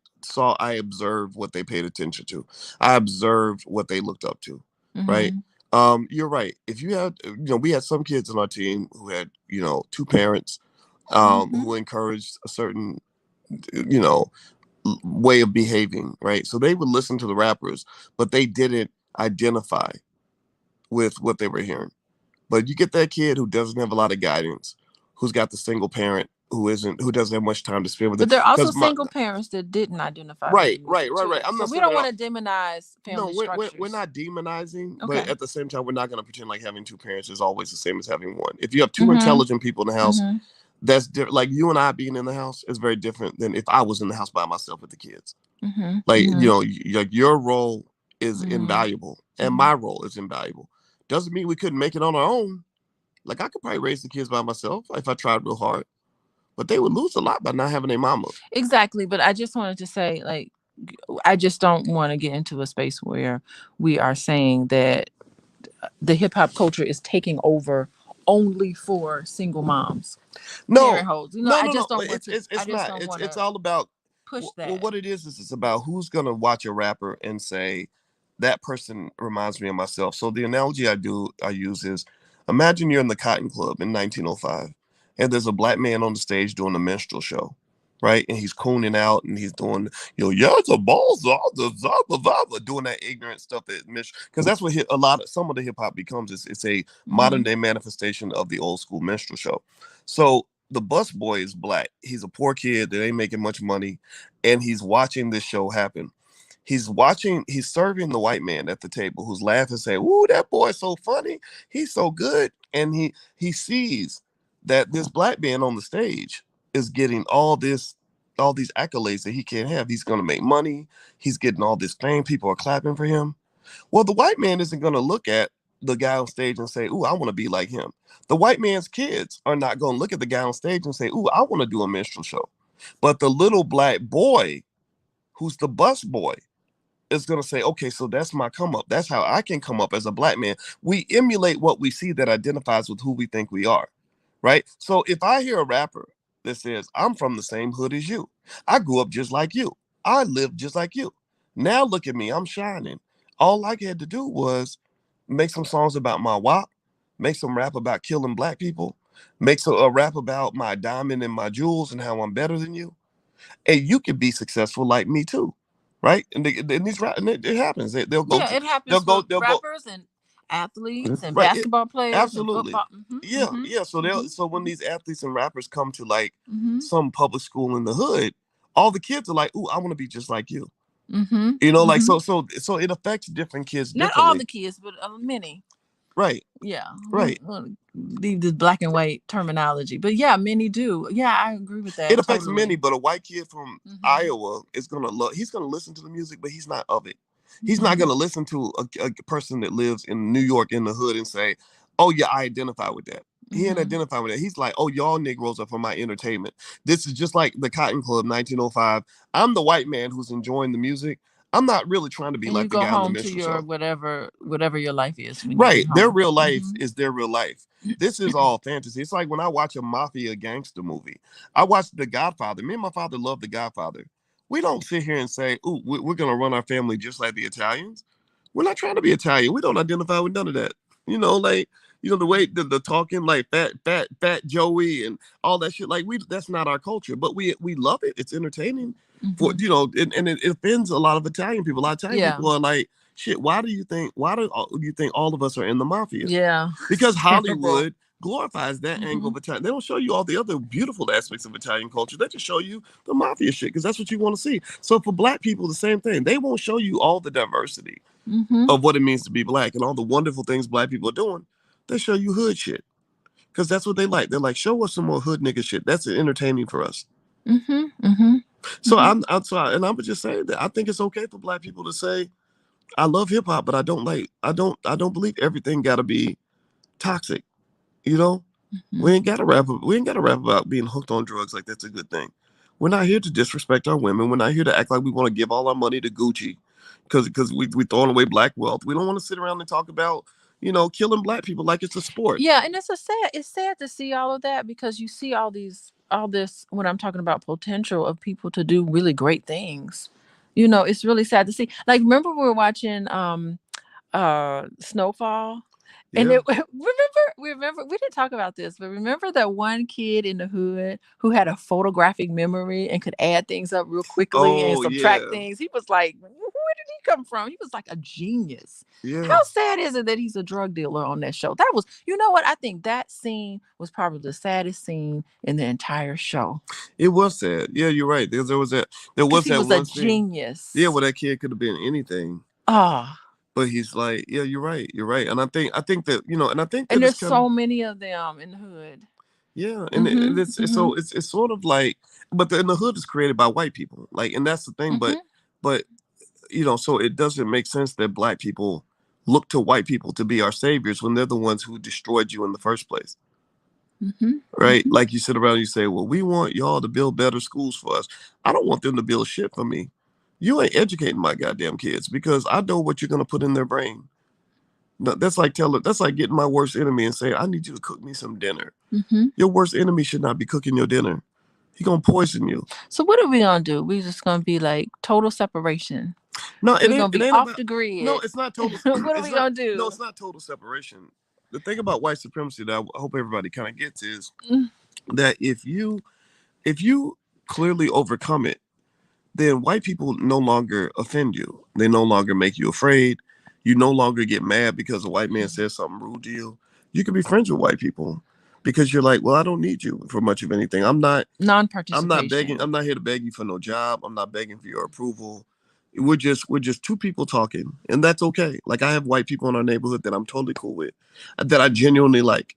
observed what they paid attention to. I observed what they looked up to. Right. You're right. If you had, we had some kids on our team who had, two parents, who encouraged a certain, way of behaving, right? So they would listen to the rappers, but they didn't identify with what they were hearing. But you get that kid who doesn't have a lot of guidance, who's got the single parent who doesn't have much time to spend with. But there are also single parents that didn't identify. Right. So we don't want to demonize family structures. We're not demonizing, but at the same time, we're not going to pretend like having two parents is always the same as having one. If you have two intelligent people in the house, that's different. Like you and I being in the house is very different than if I was in the house by myself with the kids. Like your role is invaluable and my role is invaluable. Doesn't mean we couldn't make it on our own. Like I could probably raise the kids by myself if I tried real hard, but they would lose a lot by not having a mama. Exactly. But I just wanted to say, like, I just don't want to get into a space where we are saying that the hip hop culture is taking over only for single moms. No, I just don't want to. It's not. It's all about push that. Well, what it is it's about who's gonna watch a rapper and say that person reminds me of myself. So the analogy I use is imagine you're in the Cotton Club in 1905, and there's a Black man on the stage doing a minstrel show. Right, and he's cooning out, and he's doing, it's a balls, doing that ignorant stuff because that's what some of the hip hop becomes. It's a modern day manifestation of the old school minstrel show. So the bus boy is Black. He's a poor kid that ain't making much money, and he's watching this show happen. He's serving the white man at the table who's laughing, saying, "Ooh, that boy's so funny. He's so good," and he sees that this Black man on the stage is getting all these accolades that he can't have. He's going to make money. He's getting all this fame. People are clapping for him. Well, the white man isn't going to look at the guy on stage and say, "Ooh, I want to be like him." The white man's kids are not going to look at the guy on stage and say, "Ooh, I want to do a minstrel show." But the little Black boy, who's the bus boy, is going to say, "Okay, so that's my come up. That's how I can come up as a Black man." We emulate what we see that identifies with who we think we are. Right. So if I hear a rapper that says, I'm from the same hood as you. I grew up just like you. I lived just like you. Now look at me, I'm shining. All I had to do was make some songs about my WAP, make some rap about killing black people, make some a rap about my diamond and my jewels and how I'm better than you. And you can be successful like me too. Right? And these rap, and it happens. They'll go Yeah, to it happens for they'll go rappers and athletes and right. basketball players and Absolutely. football. Mm-hmm, Yeah, mm-hmm, yeah. So mm-hmm, so when these athletes and rappers come to like mm-hmm, some public school in the hood, all the kids are like, "Ooh, I want to be just like you." mm-hmm, You know, like mm-hmm. so it affects different kids Not all differently. the kids, but many. Right. Yeah, we Right. leave this black and white terminology, but yeah, many do. Yeah, I agree with It that affects many, totally. but a white kid from Mm-hmm, Iowa is gonna love. He's gonna listen to the music, but he's not of it. He's not mm-hmm, gonna listen to a person that lives in New York in the hood and say, "Oh yeah, I identify with that." He ain't mm-hmm. identify with that. He's like, "Oh, y'all Negroes are for my entertainment." This is just like the Cotton Club, 1905. I'm the white man who's enjoying the music. I'm not really trying to be And you like the go guy on the home to minstrel your show. whatever your life is when you Right. get Their home. real life Mm-hmm. is their real life. This is all fantasy. It's like when I watch a mafia gangster movie. I watch The Godfather. Me and my father love The Godfather. We don't sit here and say, "Ooh, we're going to run our family just like the Italians." We're not trying to be Italian. We don't identify with none of that. Like, the way the talking like fat Joey and all that shit. Like that's not our culture, but we love it. It's entertaining for, Mm-hmm. and it offends a lot of Italian people. A lot of Italian Yeah, people are like, shit, why do you think all of us are in the mafia? yeah, Because it's terrible. Hollywood glorifies that angle Mm-hmm. of Italian. They don't show you all the other beautiful aspects of Italian culture. They just show you the mafia shit because that's what you want to see. So for black people, the same thing. They won't show you all the diversity Mm-hmm. of what it means to be black and all the wonderful things black people are doing. They show you hood shit because that's what they like. They're like, show us some more hood nigga shit. That's entertaining for us. Mm-hmm. Mm-hmm. So Mm-hmm. and I'm just saying that I think it's okay for black people to say, I love hip hop, but I don't believe everything got to be toxic. You know, Mm-hmm. we ain't gotta rap about being hooked on drugs like that's a good thing. We're not here to disrespect our women. We're not here to act like we want to give all our money to Gucci because we throwing away black wealth. We don't want to sit around and talk about, killing black people like it's a sport. Yeah, and it's sad to see all of that because you see all this when I'm talking about potential of people to do really great things. It's really sad to see. Like remember we were watching Snowfall. And Yeah. remember, we didn't talk about this, but remember that one kid in the hood who had a photographic memory and could add things up real quickly and Oh subtract yeah. things. He was like, where did he come from? He was like a genius. How Yeah. sad is it that he's a drug dealer on that show? That was, you know what? I think that scene was probably the saddest scene in the entire show It was sad. Yeah, you're right. There because was he that was a one scene. Yeah, genius. where that kid could have been anything. Ah, But he's like, yeah, you're right. You're right. And I think that, and I think and that it's there's kind of. so many of them in the hood. Yeah, and Mm-hmm. Mm-hmm. it's sort of like, but the hood is created by white people, like, and that's the thing. Mm-hmm. But so it doesn't make sense that black people look to white people to be our saviors when they're the ones who destroyed you in the first place, Mm-hmm. right? Mm-hmm. Like you sit around and you say, well, we want y'all to build better schools for us. I don't want them to build shit for me. You ain't educating my goddamn kids because I know what you're gonna put in their brain. No, that's like getting my worst enemy and saying, I need you to cook me some dinner. Mm-hmm. Your worst enemy should not be cooking your dinner. He gonna poison you. So what are we gonna do? We just gonna be like total separation. No, We're gonna it be ain't off about. the No, grid. it's not total. What are It's we not. gonna No, do? it's not total separation. The thing about white supremacy that I hope everybody kind of gets is Mm, that if you clearly overcome it, then white people no longer offend you. They no longer make you afraid. You no longer get mad because a white man says something rude to you. You can be friends with white people because you're like, well, I don't need you for much of anything. I'm not begging. Non-participation. I'm not here to beg you for no job. I'm not begging for your approval. We're just two people talking, and that's okay. Like I have white people in our neighborhood that I'm totally cool with, that I genuinely like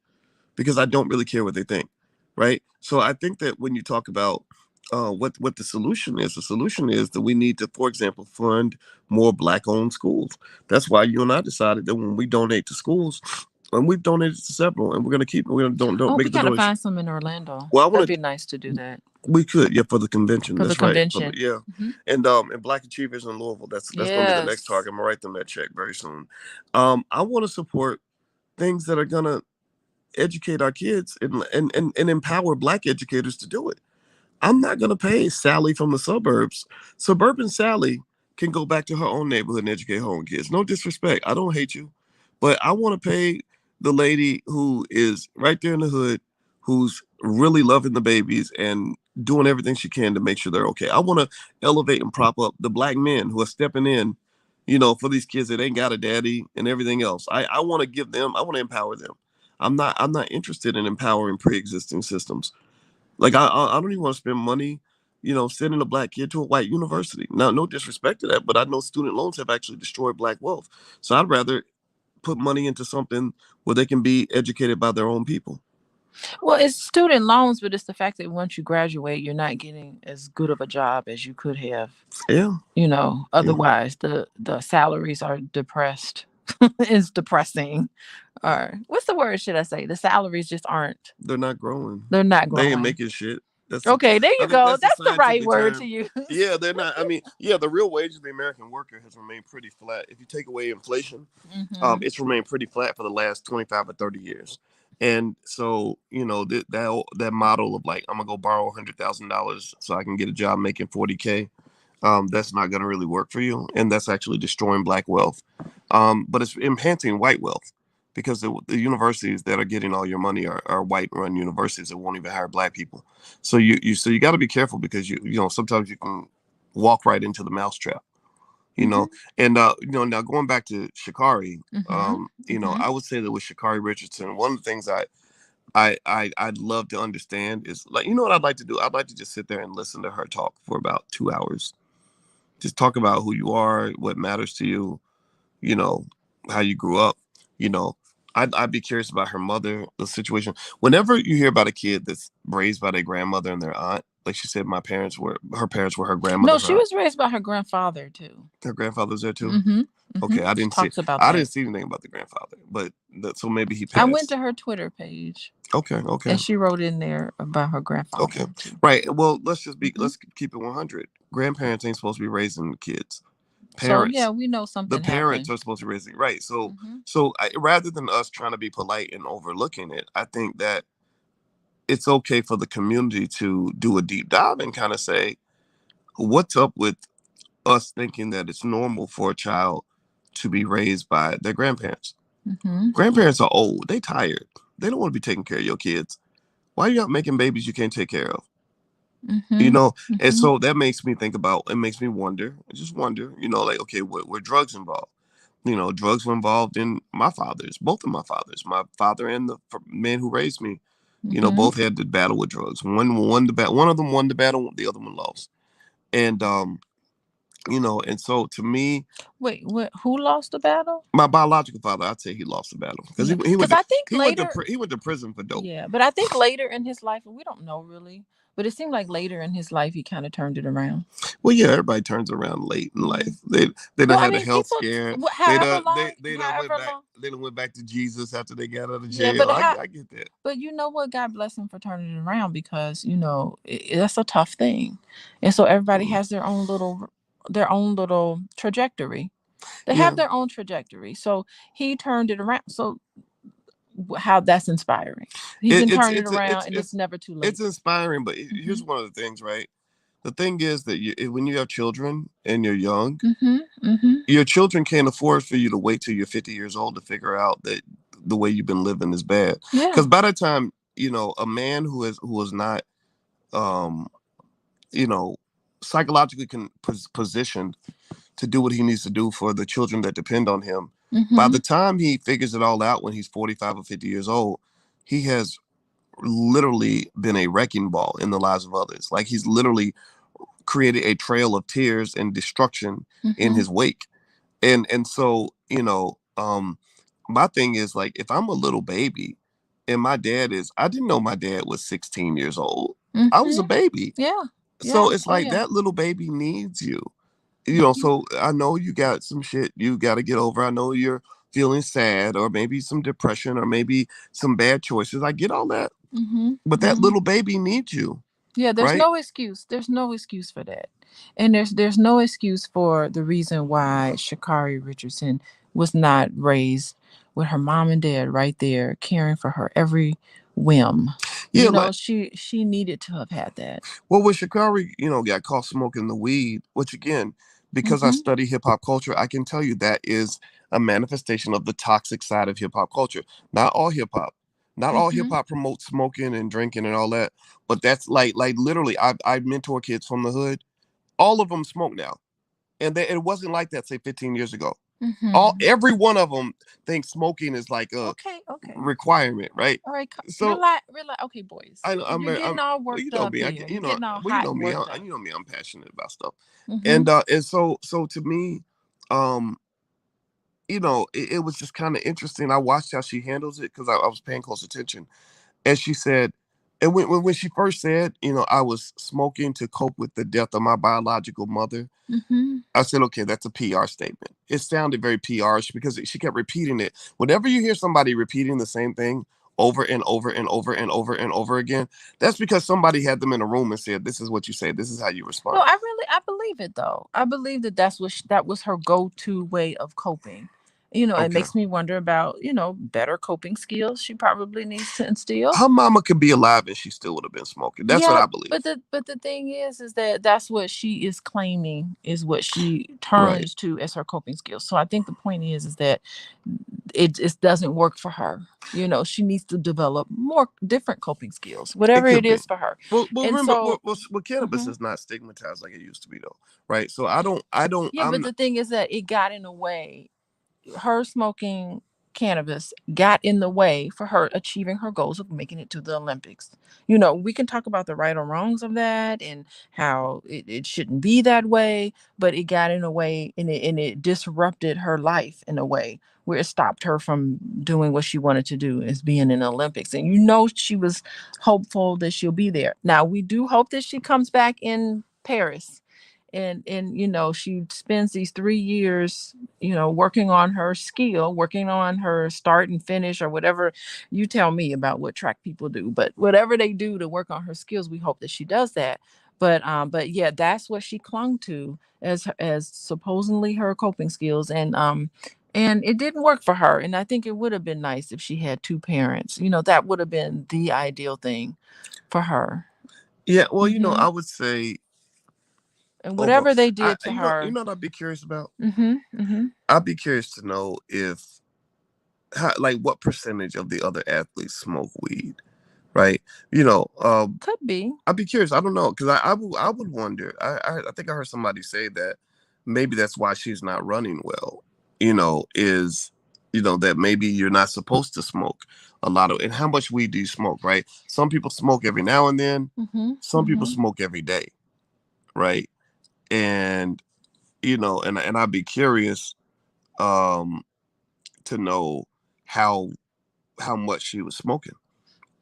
because I don't really care what they think, right? So I think that when you talk about what the solution is that we need to, for example, fund more black-owned schools. That's why you and I decided that when we donate to schools, and we've donated to several, and we're gonna keep. We're gonna don't Oh, we make the gotta donation. find some in Orlando. Well, I That'd want be to. nice to do that We could, yeah, for the convention. for the That's right. convention. Yeah, Hmm. and Black Achievers in Louisville. That's gonna be the next Yes. target. I'm gonna write them that check very soon. I want to support things that are gonna educate our kids and empower Black educators to do it. I'm not going to pay Sally from the suburbs. Suburban Sally can go back to her own neighborhood and educate her own kids. No disrespect. I don't hate you. But I want to pay the lady who is right there in the hood, who's really loving the babies and doing everything she can to make sure they're okay. I want to elevate and prop up the Black men who are stepping in, for these kids that ain't got a daddy and everything else. I want to give them, I want to empower them. I'm not interested in empowering pre-existing systems. Like I don't even want to spend money, sending a Black kid to a white university. Now, no disrespect to that, but I know student loans have actually destroyed Black wealth. So I'd rather put money into something where they can be educated by their own people. Well, it's student loans, but it's the fact that once you graduate, you're not getting as good of a job as you could have. Yeah. Otherwise the salaries are depressed. It's depressing. Or what's the word should I say? The salaries just aren't. They're not growing. They're not growing. They ain't making shit. Okay, there you go. That's the right word to use. Yeah, they're not. I mean, yeah, the real wage of the American worker has remained pretty flat. If you take away inflation, it's remained pretty flat for the last 25 or 30 years. And so, that model of like, I'm gonna go borrow $100,000 so I can get a job making 40K. That's not gonna really work for you, and that's actually destroying Black wealth. But it's enhancing white wealth, because the universities that are getting all your money are white-run universities that won't even hire Black people. So you got to be careful, because sometimes you can walk right into the mousetrap. And now going back to Sha'Carri, I would say that with Sha'Carri Richardson, one of the things I'd love to understand is, like, what I'd like to do? I'd like to just sit there and listen to her talk for about 2 hours. Just talk about who you are, what matters to you, how you grew up. I'd be curious about her mother, the situation. Whenever you hear about a kid that's raised by their grandmother and their aunt, like she said, her parents were her grandmother. No, she was raised by her grandfather too. Her grandfather's there too. Mm-hmm. Mm-hmm. Okay, I didn't see anything about the grandfather, but so maybe he passed. I went to her Twitter page. Okay. And she wrote in there about her grandfather. Okay, too. Right. Well, let's keep it 100. Grandparents ain't supposed to be raising kids. Parents, so we know something. The parents are supposed to raise it, right? So, rather than us trying to be polite and overlooking it, I think that it's okay for the community to do a deep dive and kind of say, what's up with us thinking that it's normal for a child to be raised by their grandparents? Grandparents are old. They tired. They don't want to be taking care of your kids. Why are you out making babies you can't take care of? And so that makes me think about, it makes me wonder, like, okay, were drugs involved? Drugs were involved in both of my fathers, my father and the man who raised me, both had to battle with drugs. One of them won the battle, the other one lost. And, and so to me, wait, who lost the battle? My biological father. I'd say he lost the battle, because he went to prison for dope. Yeah, but I think later in his life, and we don't know really, but it seemed like later in his life he kind of turned it around. Well, yeah, everybody turns around late in life. They done had a health scare. They done went back to Jesus after they got out of jail. Yeah, I get that. But you know what? God bless him for turning it around, because that's a tough thing, and so everybody has their own little trajectory. They have their own trajectory. So he turned it around. So how that's inspiring. He can turn it around, and it's never too late. It's inspiring, but here's one of the things, right? The thing is that when you have children and you're young, your children can't afford for you to wait till you're 50 years old to figure out that the way you've been living is bad. Because by the time, a man who is not, psychologically positioned to do what he needs to do for the children that depend on him, by the time he figures it all out when he's 45 or 50 years old, he has literally been a wrecking ball in the lives of others. Like, he's literally created a trail of tears and destruction in his wake. And so, my thing is, like, if I'm a little baby and I didn't know my dad was 16 years old. I was a baby. Yeah. So it's like that little baby needs you. So I know you got some shit you got to get over. I know you're feeling sad, or maybe some depression, or maybe some bad choices. I get all that. But that little baby needs you. Yeah, there's no excuse. There's no excuse for that. And there's no excuse for the reason why Sha'Carri Richardson was not raised with her mom and dad right there caring for her every whim. Yeah, You like, know, she needed to have had that. well, with Sha'Carri, got caught smoking the weed, which again, because I Mm-hmm. study hip hop culture, I can tell you that is a manifestation of the toxic side of hip hop culture. Not all hip hop. Not all hip Mm-hmm. hop promotes smoking and drinking and all that, but that's like literally. I mentor kids from the hood. All of them smoke now, and it wasn't like that say 15 years ago. Mm-hmm. Every one of them thinks smoking is like a Okay, okay. requirement, right? All right, So relax, relax. Okay, boys, I'm, you're getting all well, you worked know up me, here. You're getting all well, you hot know and me, worked up. I'm passionate about stuff, Mm-hmm. and so to me, um, it was just kind of interesting. I watched how she handles it because I was paying close attention, and she said, and when she first said, I was smoking to cope with the death of my biological mother. Mm-hmm. I said, okay, that's a PR statement. It sounded very PR-ish because she kept repeating it. Whenever you hear somebody repeating the same thing over and over and over and over and over again, that's because somebody had them in a room and said, this is what you say, this is how you No, respond. I believe it though. I believe that that was her go-to way of coping. You know, it Okay. makes me wonder about, better coping skills she probably needs to instill. Her mama could be alive and she still would have been smoking. That's what Yeah, I believe. but the thing is that that's what she is claiming is what she Right. turns to as her coping skills. So I think the point is that it doesn't work for her. You know, she needs to develop more different coping skills, It whatever it could be. is for her. Well, And remember, so, cannabis mhm. is not stigmatized like it used to be, though, right? So I don't, Yeah, but the thing is that it got in the way. Her smoking cannabis got in the way for her achieving her goals of making it to the Olympics. You know, we can talk about the right or wrongs of that and how it shouldn't be that way, but it got in a way and it disrupted her life in a way where it stopped her from doing what she wanted to do as being in the Olympics. And she was hopeful that she'll be there. Now we do hope that she comes back in Paris and she spends these 3 years working on her skill, working on her start and finish or whatever. You tell me about what track people do, but whatever they do to work on her skills, we hope that she does that. But yeah, that's what she clung to as supposedly her coping skills, and it didn't work for her. And I think it would have been nice if she had two parents. That would have been the ideal thing for her. yeah, well, Hmm. I would say And over, whatever they did to you her. know what I'd be curious about? Hmm. Hmm. I'd be curious to know if like what percentage of the other athletes smoke weed, right? You know, Could be. I'd be curious. I don't know because I would wonder. I think I heard somebody say that maybe that's why she's not running well. Is that maybe you're not supposed to smoke a lot of. And how much weed do you smoke, right? Some people smoke every now and then. Mhm, Some people mhm, smoke every day, right? And and I'd be curious um to know how much she was smoking.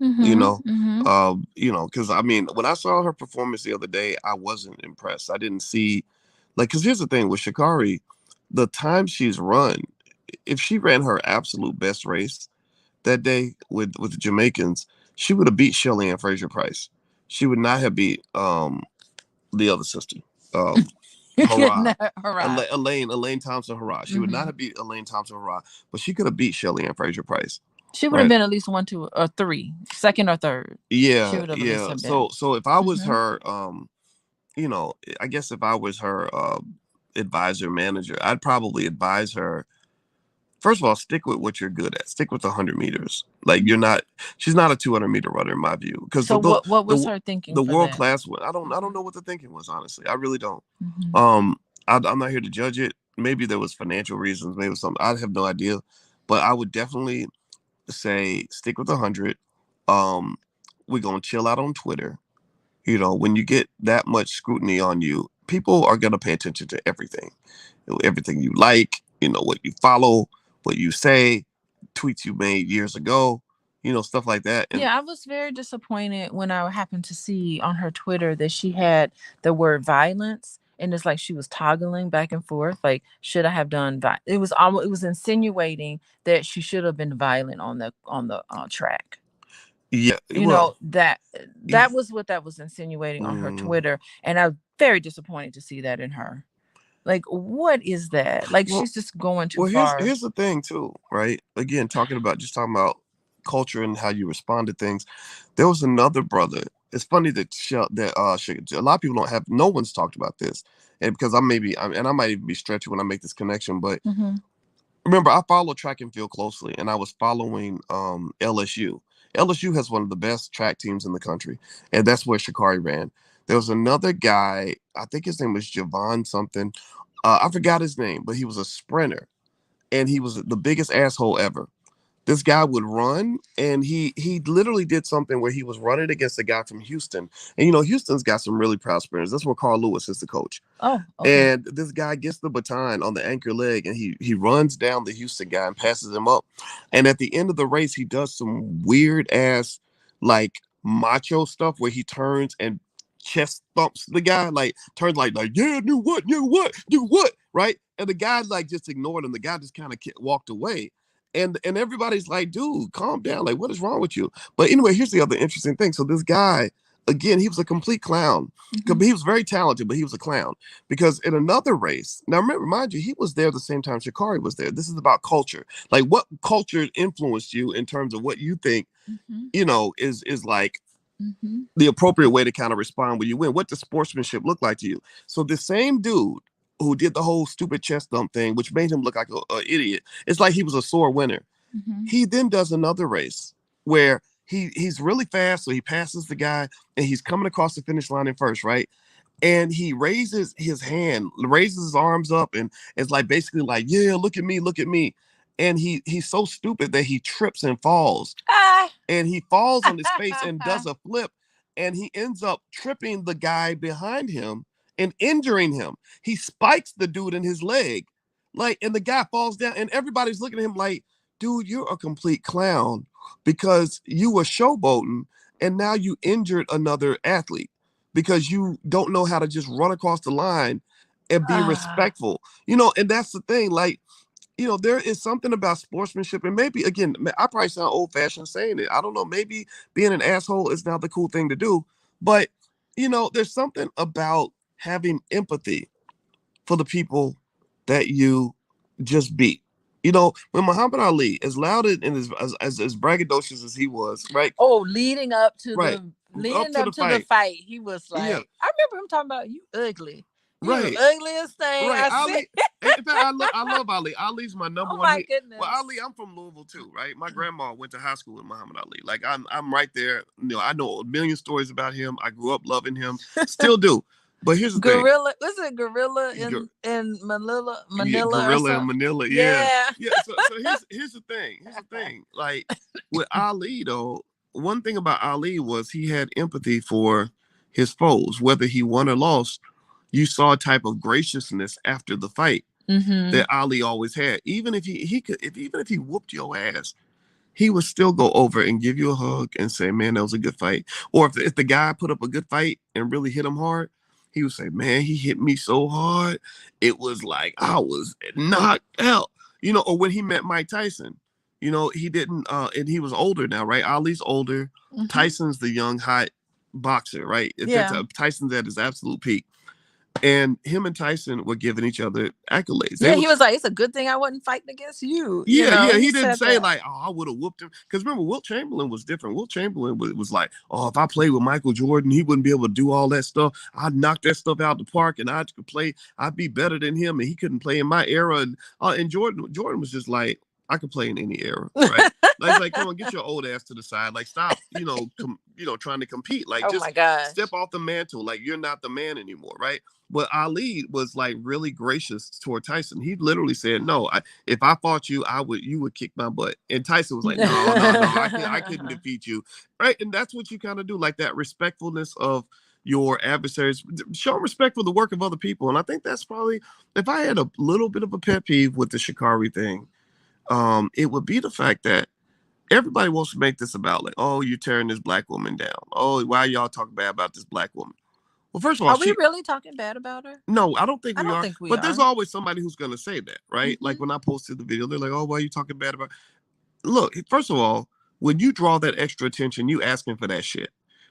you mhm, know mhm, because I mean, when I saw her performance the other day, I wasn't impressed. I didn't see, like, because here's the thing with Sha'Carri, the time she's run, if she ran her absolute best race that day with the Jamaicans, she would have beat Shelly and Fraser Price. She would not have beat the other sister, um Hurrah. No, hurrah. Elaine Thompson Hurrah. She would not Mhm. have beat Elaine Thompson Hurrah, but she could have beat Shelly and Fraser Price. She would have Right. been at least one, two, or three, second or third. She Yeah, would have at least yeah. have been. So if I was Mhm. her, I guess if I was her advisor manager, I'd probably advise her. First of all, stick with what you're good at. Stick with the 100 meters. Like, you're not. She's not a 200-meter runner in my view. Because So what was the her thinking the for world that? class one, I don't Mhm, know what the thinking was. Honestly, I really don't. mhm. Um, I'm not here to judge it. Maybe there was financial reasons. Maybe something. I have no idea. But I would definitely say stick with 100. Um, we're gonna chill out on Twitter. When you get that much scrutiny on you, people are going to pay attention to everything. Everything you like, what you follow, what you say, tweets you made years ago, stuff like that. And Yeah, I was very disappointed when I happened to see on her Twitter that she had the word violence, and it's like she was toggling back and forth. Like, should I have done? It was almost, it was insinuating that she should have been violent on the track. yeah, You well, know that y- that was what that was insinuating on her mm, Twitter, and I'm very disappointed to see that in her. Like, what is that? Like, Well, she's just going too well, here's far. here's the thing too, right? Again, talking about culture and how you respond to things. There was another brother. It's funny that a lot of people don't have. No one's talked about this, and because and I might even be stretching when I make this connection. But Mm-hmm. remember, I follow track and field closely, and I was following LSU. LSU has one of the best track teams in the country, and that's where Sha'Carri ran. There was another guy. I think his name was Javon something. I forgot his name, but he was a sprinter and he was the biggest asshole ever. This guy would run, and he literally did something where he was running against a guy from Houston, and Houston's got some really proud sprinters. That's where Carl Lewis is the coach. Oh, okay. And this guy gets the baton on the anchor leg, and he runs down the Houston guy and passes him up. And at the end of the race, he does some weird ass like macho stuff where he turns and chest thumps the guy, like turns like yeah, do what, right? And the guy like just ignored him. The guy just kind of walked away. And everybody's like, dude, calm down. Like, what is wrong with you? But anyway, here's the other interesting thing. So this guy, again, he was a complete clown. Mm-hmm. He was very talented, but he was a clown. Because in another race, now remember, mind you, he was there the same time Sha'Carri was there. This is about culture. Like, what culture influenced you in terms of what you think, Mm-hmm. is like Mm-hmm. the appropriate way to kind of respond when you win. What does sportsmanship look like to you? So the same dude who did the whole stupid chest thump thing, which made him look like a idiot, it's like he was a sore winner. Mm-hmm. He then does another race where he's really fast, so he passes the guy, and he's coming across the finish line in first, right? And he raises his hand, raises his arms up, and it's like basically like, yeah, look at me, look at me. And he's so stupid that he trips and falls, Ah. and he falls on his face and does a flip, and he ends up tripping the guy behind him and injuring him. He spikes the dude in his leg, like, and the guy falls down, and everybody's looking at him like, dude, you're a complete clown because you were showboating, and now you injured another athlete because you don't know how to just run across the line and be Ah. respectful. And that's the thing, like, there is something about sportsmanship, and maybe again, I probably sound old fashioned saying it. I don't know. Maybe being an asshole is not the cool thing to do, but there's something about having empathy for the people that you just beat. When Muhammad Ali, as loud and as braggadocious as he was, right, Oh, leading up to right, the up leading to up the to the fight, fight, he was yeah, like, I remember him talking about you ugly. You right. ugliest thing Right, I see. Ali. In fact, I love Ali. Ali's my number Oh one. my Well, goodness. Ali, I'm from Louisville too, right? My grandma went to high school with Muhammad Ali. Like I'm right there. I know a million stories about him. I grew up loving him, still do. But here's the thing. Gorilla, was it gorilla Gor- in Manila, yeah, or Gorilla in something? Manila. Yeah, Yeah. yeah. So here's the thing. Here's the thing. Like with Ali though, one thing about Ali was he had empathy for his foes, whether he won or lost. You saw a type of graciousness after the fight Mm-hmm. that Ali always had. Even if he could, even if he whooped your ass, he would still go over and give you a hug and say, "Man, that was a good fight." Or if the guy put up a good fight and really hit him hard, he would say, "Man, he hit me so hard, it was like I was knocked out." Or when he met Mike Tyson, he didn't. And he was older now, right? Ali's older. Mm-hmm. Tyson's the young hot boxer, right? At that Yeah. time, Tyson's at his absolute peak. And him and Tyson were giving each other accolades. They Yeah, were, he was like, it's a good thing I wasn't fighting against you. yeah. He He didn't said say that. like, "Oh, I would have whooped him." Because remember, Wilt Chamberlain was different. Wilt Chamberlain was like, "Oh, if I played with Michael Jordan, he wouldn't be able to do all that stuff. I'd knock that stuff out the park, and I could play. I'd be better than him, and he couldn't play in my era." And Jordan was just like, "I could play in any era, right?" Like, come on, get your old ass to the side. Like, stop, trying to compete. Like, Oh just my gosh. step off the mantle. Like, you're not the man anymore, right? But Ali was like really gracious toward Tyson. He literally said, "No, if I fought you, you would kick my butt." And Tyson was like, "No, no, no, I couldn't defeat you." Right? And that's what you kind of do, like that respectfulness of your adversaries. Show respect for the work of other people. And I think that's probably, if I had a little bit of a pet peeve with the Sha'Carri thing, it would be the fact that everybody wants to make this about like, "Oh, you're tearing this black woman down. Oh, why y'all talk bad about this black woman?" Well, first of all, Are we really talking bad about her? no, I don't think I we don't are. think we But there's are. always somebody who's going to say that, right? Mm-hmm. Like when I posted the video, they're like, "Oh, why are you talking bad about?" Look, first of all, when you draw that extra attention, you asking for that shit.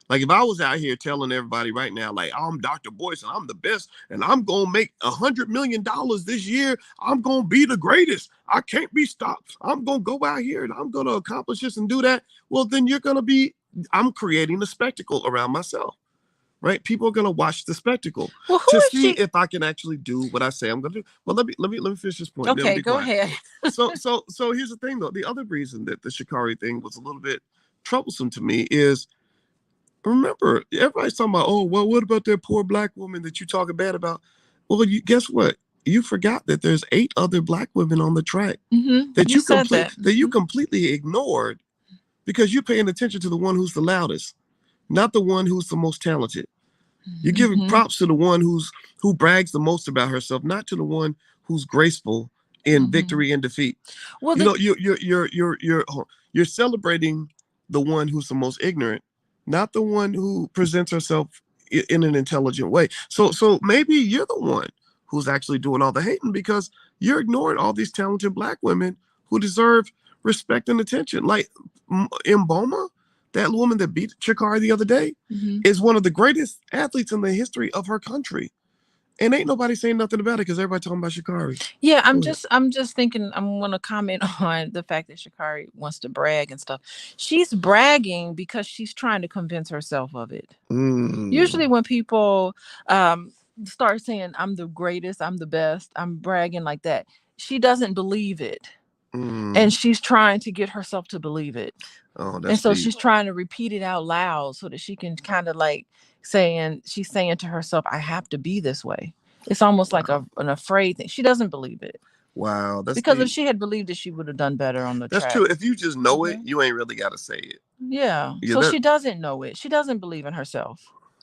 Like if I was out here telling everybody right now, like I'm Dr. Boyce and I'm the best and I'm gonna make $100 million this year, I'm gonna be the greatest. I can't be stopped. I'm gonna go out here and I'm gonna accomplish this and do that. Well, then I'm creating a spectacle around myself. Right? People are gonna watch the spectacle Well, who to is see she? if I can actually do what I say I'm gonna do. Well, let me finish this point. Then Okay, be go quiet. ahead. So here's the thing though. The other reason that the Sha'Carri thing was a little bit troublesome to me is, remember, everybody's talking about, oh, well, what about that poor black woman that you talking bad about? Well, guess what? You forgot that there's 8 other black women on the track that You said that. that you completely ignored because you're paying attention to the one who's the loudest, not the one who's the most talented. You're giving props to the one who brags the most about herself, not to the one who's graceful in victory and defeat. Well, you know, you're celebrating the one who's the most ignorant, not the one who presents herself in an intelligent way. So maybe you're the one who's actually doing all the hating because you're ignoring all these talented black women who deserve respect and attention. Like Mboma, that woman that beat Sha'Carri the other day, is one of the greatest athletes in the history of her country. And ain't nobody saying nothing about it because everybody talking about Sha'Carri. Yeah, I'm just thinking I'm gonna comment on the fact that Sha'Carri wants to brag and stuff. She's bragging because she's trying to convince herself of it. Usually when people start saying I'm the greatest, I'm the best, I'm bragging like that, she doesn't believe it. And she's trying to get herself to believe it. Oh, that's and so deep. she's trying to repeat it out loud so that she can kind of like she's saying to herself, I have to be this way. It's almost like an afraid thing. She doesn't believe it. Wow, that's Because deep. if she had believed it, she would have done better on the That's track. true. If you just know it, you ain't really got to say it. Yeah. So she doesn't know it. She doesn't believe in herself.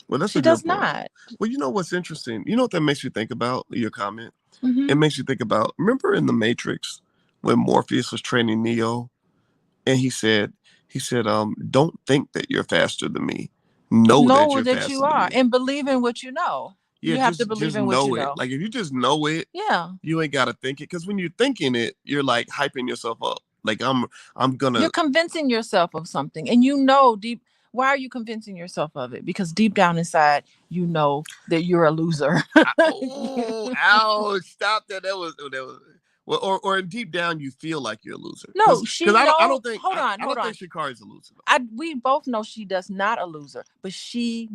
Well, that's she a good does point. not. Well, you know what's interesting? You know what that makes you think about, your comment? It makes you think about, remember in The Matrix when Morpheus was training Neo and he said, don't think that you're faster than me. Know that you're faster you than are me. and believe in what you know. Yeah, you have to believe just in what know you it. know. Like if you just know it, Yeah. you ain't gotta think it. Because when you're thinking it, you're like hyping yourself up. Like I'm gonna. You're convincing yourself of something, and you know deep. Why are you convincing yourself of it? Because deep down inside, you know that you're a loser. Oh, ouch! Stop that. That was. Well, or deep down, you feel like you're a loser. No, she I know. don't think. Hold on, I don't think Sha'Carri's a loser. we both know she does not a loser, but she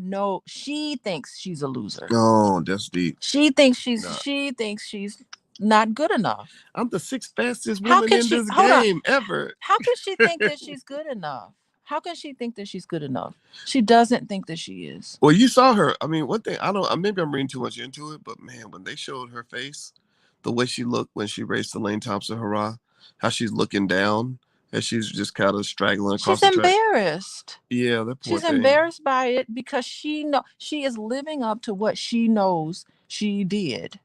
thinks she's a loser. Oh, that's deep. She thinks she's not good enough. I'm the 6th fastest woman in this game ever. How can she think that she's good enough? How can she think that she's good enough? She doesn't think that she is. Well, you saw her. I mean, one thing I don't. Maybe I'm reading too much into it, but man, when they showed her face, the way she looked when she raced the Lane Thompson hurrah, how she's looking down as she's just kind of straggling across the track. She's embarrassed. Yeah, that poor She's thing. embarrassed by it because she is living up to what she knows she did.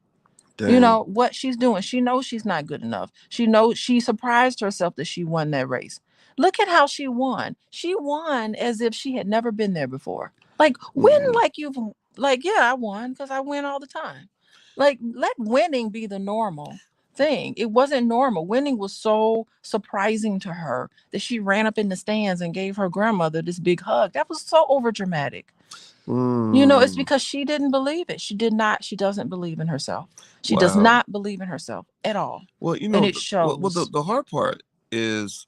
Dang. You know what she's doing. She knows she's not good enough. She knows she surprised herself that she won that race. Look at how she won. She won as if she had never been there before. Like win yeah, I won because I win all the time. Like let winning be the normal thing. It wasn't normal. Winning was so surprising to her that she ran up in the stands and gave her grandmother this big hug. That was so over dramatic. You know, it's because she didn't believe it. She doesn't believe in herself. She does not believe in herself at all. Well, you know, and it shows. Well, the hard part is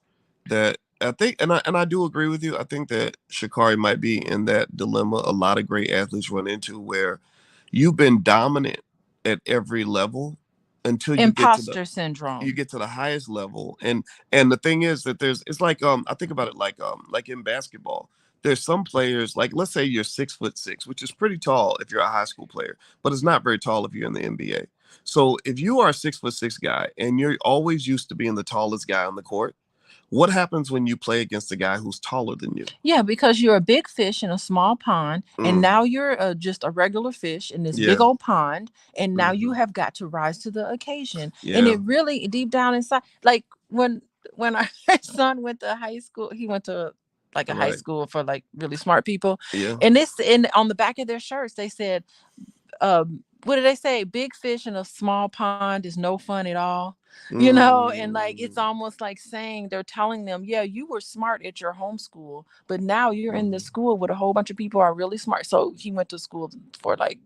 that I think, and I do agree with you. I think that Sha'Carri might be in that dilemma a lot of great athletes run into, where you've been dominant at every level until you imposter syndrome. You get to the highest level, and the thing is that it's like I think about it like in basketball. There's some players, like let's say you're 6'6", which is pretty tall if you're a high school player, but it's not very tall if you're in the NBA. So if you are a 6'6" guy and you're always used to being the tallest guy on the court, what happens when you play against a guy who's taller than you? Yeah, because you're a big fish in a small pond, and now you're just a regular fish in this big old pond, and now you have got to rise to the occasion. And it really deep down inside, like when our son went to high school, he went to like a high school for like really smart people. Yeah. And on the back of their shirts, they said, what do they say? Big fish in a small pond is no fun at all. And like it's Mm, almost like saying they're telling them, yeah, you were smart at your homeschool, but now you're in the mhm. school with a whole bunch of people who are really smart. So he went to school for like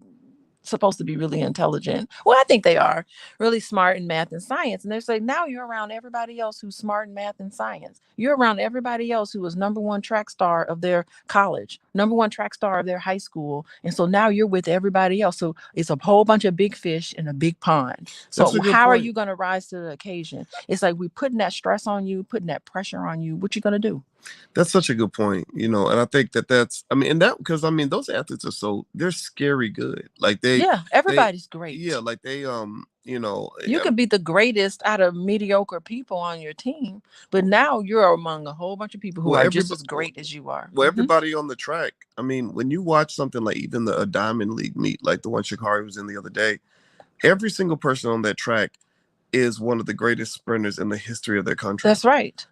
supposed to be really intelligent. Well, I think they are really smart in math and science. And they're saying now you're around everybody else who's smart in math and science. You're around everybody else who was number one track star of their college, number one track star of their high school. And so now you're with everybody else. So it's a whole bunch of big fish in a big pond. That's a So good how are point. you going to rise to the occasion? It's like we putting that stress on you, putting that pressure on you. What you going to do? That's such a good point, and I think that's, I mean, and that, because I mean, those athletes are they're scary good. Like Yeah, they, everybody's yeah, great. like they, You could be the greatest out of mediocre people on your team, but now you're among a whole bunch of people who well, are just as great as you are. Hmm. everybody on the track. I mean, when you watch something like even a Diamond League meet, like the one Sha'Carri was in the other day, every single person on that track is one of the greatest sprinters in the history of their country. That's right.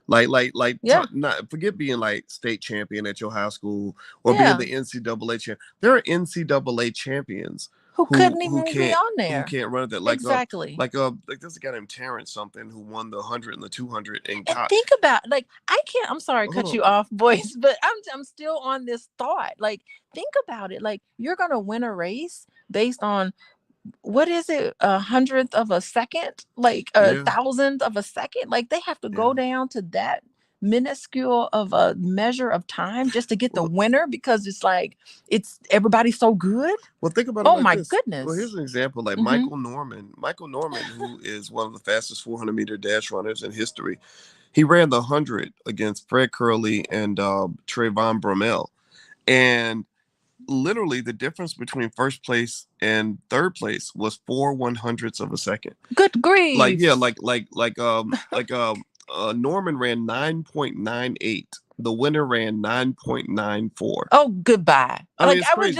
Yeah. Not forget being like state champion at your high school or being Yeah. the NCAA champ. There are NCAA champions Who who couldn't even be on there? can't run at that. Exactly. Like there's a guy named Terrence something who won the 100 and the 200 and And got think about like I can't. I'm sorry to hold cut on. you off, boys, but I'm still on this thought. Like think about it. Like you're gonna win a race based on what is it, a hundredth of a second, like a Yeah, thousandth of a second, like they have to yeah. go down to that minuscule of a measure of time just to get the Well, winner because it's like it's everybody's so good. think about it Oh like my this. Well, goodness. here's an example like Hmm. Michael Norman, who is one of the fastest 400-meter dash runners in history. He ran the 100 against Fred Curley and Trayvon Bromell. And literally the difference between first place and third place was 4/100ths of a second. Good Like, yeah, grief. Norman ran 9.98. The winner ran 9.94. Oh, goodbye. I mean, Like it's crazy.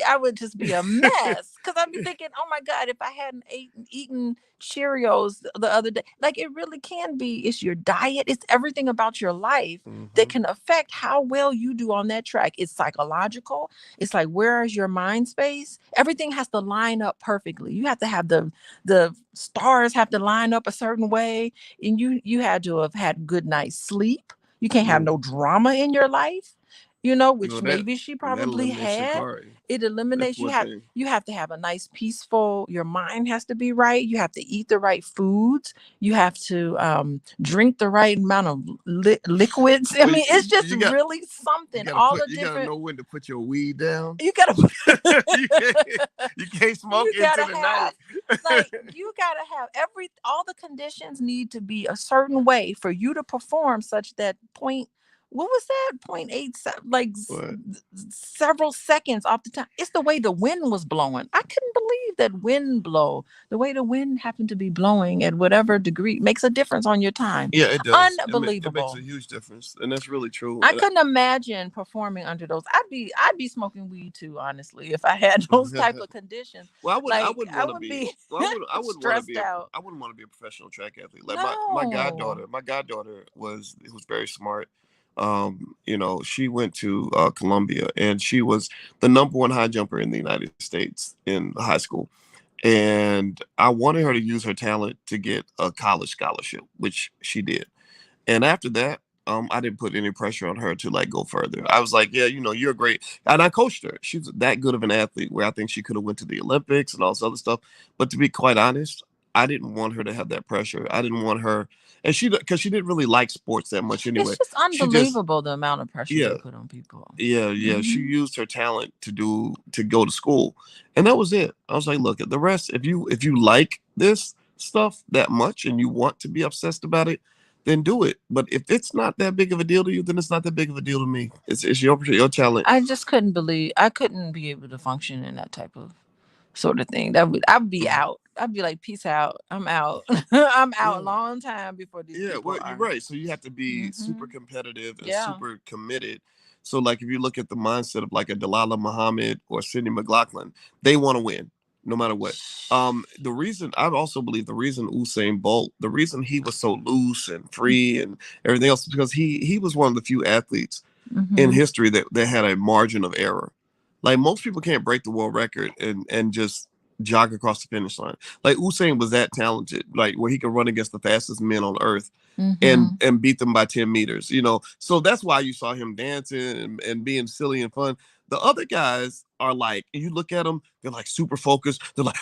I would just be a mess because I'd be thinking, oh my God, if I hadn't eaten Cheerios the other day, like it really can be. It's your diet. It's everything about your life that Hmm. can affect how well you do on that track. It's psychological. It's like where is your mind space? Everything has to line up perfectly. You have to have the stars have to line up a certain way, and you had to have had good night's sleep. You can't have Mm. no drama in your life, which That maybe she that probably eliminates had. Shikari. It That's eliminates one thing. you have to have a nice peaceful, your mind has to be right. You have to eat the right foods. You have to drink the right amount of liquids. I Well, mean, it's just you got really something. All the you gotta different know when to put your weed down. you gotta you can't you can't smoke you into gotta the have night. like you gotta have all the conditions need to be a certain way for you to perform such that point. What was that? 0.8 like What? several seconds off the time. It's the way the wind was blowing. I couldn't believe that wind blow. The way the wind happened to be blowing at whatever degree makes a difference on your time. Yeah, it does. It makes a Unbelievable. huge difference, and that's really true. I couldn't imagine performing under those. I'd be smoking weed too, honestly, if I had those type of conditions. Well, I Like wouldn't I want to would be. be Well, I wouldn't want to stressed be out. I wouldn't want to be a professional track athlete. Like my No. goddaughter. My goddaughter was very smart. She went to Columbia, and she was the number one high jumper in the United States in high school. And I wanted her to use her talent to get a college scholarship, which she did. And after that, I didn't put any pressure on her to like go further. I was like, yeah, you're great. And I coached her. She's that good of an athlete where I think she could have went to the Olympics and all this other stuff. But to be quite honest, I didn't want her to have that pressure. I didn't want her, and because she didn't really like sports that much It's anyway. just She just, unbelievable the amount of pressure yeah, they put on people. yeah. She Hmm. used her talent to go to school, and that was it. I was like, look, at the rest. If you like this stuff that much and you want to be obsessed about it, then do it. But if it's not that big of a deal to you, then it's not that big of a deal to me. It's your talent. I just couldn't believe I couldn't be able to function in that type of sort of thing. I'd be Mhm. out. I'd be like, peace out. I'm out. I'm out a Yeah. long time before these Yeah, people well, you're are. right. So you have to be Hmm. super competitive and Yeah. super committed. So, like, if you look at the mindset of like a Delilah Muhammad or Sidney McLaughlin, they want to win no matter what. The reason I also believe the reason Usain Bolt, the reason he was so loose and free and everything else, is because he was one of the few athletes in Hmm. history that had a margin of error. Like most people can't break the world record and just jog across the finish line. Like Usain was that talented, like where he could run against the fastest men on earth Mm-hmm. and beat them by 10 meters, you know. So that's why you saw him dancing and being silly and fun. The other guys are like, you look at them, they're like super focused. They're like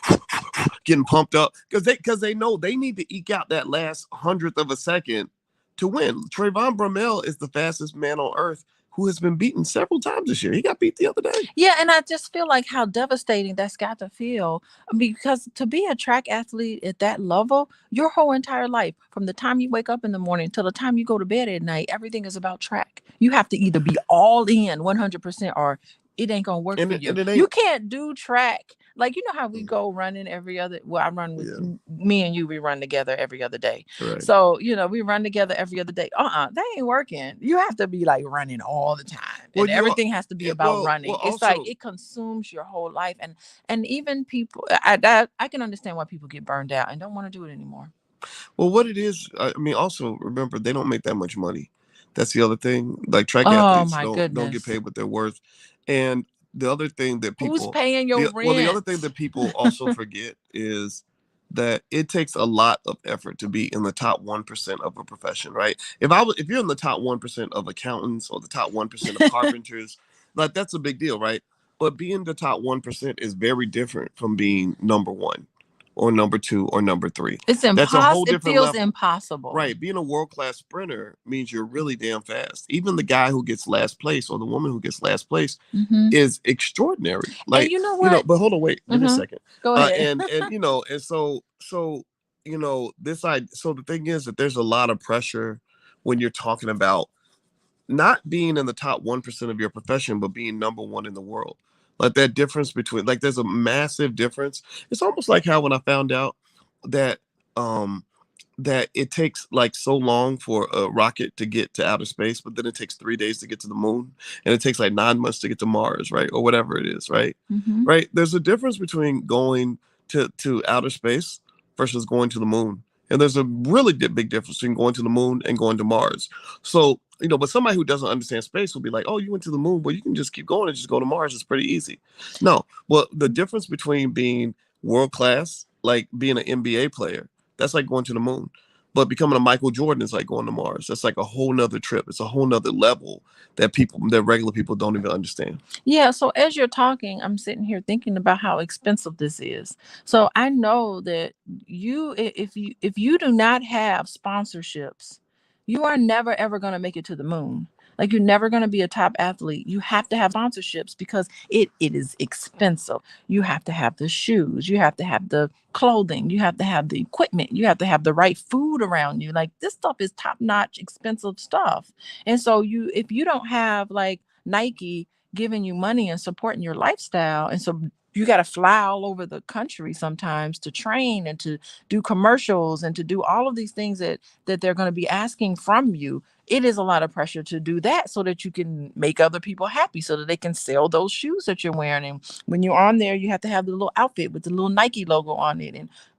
getting pumped up because they know they need to eke out that last hundredth of a second to win. Trayvon Bromell is the fastest man on earth who has been beaten several times this year. He got beat the other day. Yeah, and I just feel like how devastating that's got to feel. Because to be a track athlete at that level, your whole entire life, from the time you wake up in the morning till the time you go to bed at night, everything is about track. You have to either be all in 100% or it ain't gonna work And for it, you. and it You ain't. can't do track. Like, you know how we go running every other, well, I run with Yeah, me and you, we run together every other day. right. So, we run together every other day. That ain't working. You have to be like running all the time. Well, And everything has to be about well, running. It's like also, it consumes your whole life. And even people, I can understand why people get burned out and don't want to do it anymore. well, what it is, I mean, also remember they don't make that much money. That's the other thing. Like track Oh athletes my don't get goodness. paid what they're worth. And the other thing that Who's people paying your the other thing rent? that people also forget is that it takes a lot of effort to be in the top 1% of a profession, right? If you're in the top 1% of accountants or the top 1% of carpenters, like that's a big deal, right? But being the top 1% is very different from being number 1 or number 2 or number 3. It's That's a whole impossible. It different feels level. impossible. Right, being a world-class sprinter means you're really damn fast. Even the guy who gets last place or the woman who gets last place Hmm. is extraordinary. And Like, you know what? but hold on, wait, give me a Hmm. second. Go ahead. And and so so the thing is that there's a lot of pressure when you're talking about not being in the top 1% of your profession, but being number 1 in the world. Like that difference between, like, there's a massive difference. It's almost like how when I found out that um that it takes like so long for a rocket to get to outer space, but then it takes 3 days to get to the moon, and it takes like 9 months to get to Mars, right, or whatever it is, right? Hmm. Right. There's a difference between going to outer space versus going to the moon, and there's a really big difference between going to the moon and going to Mars. So but somebody who doesn't understand space will be like, "Oh, you went to the moon, well, you can just keep going and just go to Mars. It's pretty easy." No, well, the difference between being world class, like being an NBA player, that's like going to the moon. But becoming a Michael Jordan is like going to Mars. That's like a whole nother trip. It's a whole nother level that regular people don't even understand. Yeah, so as you're talking, I'm sitting here thinking about how expensive this is. So I know that if you do not have sponsorships, you are never ever going to make it to the moon. Like, you're never going to be a top athlete. You have to have sponsorships because it is expensive. You have to have the shoes, you have to have the clothing, you have to have the equipment, you have to have the right food around you. Like, this stuff is top-notch expensive stuff. And so if you don't have like Nike giving you money and supporting your lifestyle. And so you got to fly all over the country sometimes to train and to do commercials and to do all of these things that they're going to be asking from you. It is a lot of pressure to do that so that you can make other people happy, so that they can sell those shoes that you're wearing. And when you're on there, you have to have the little outfit with the little Nike logo on it,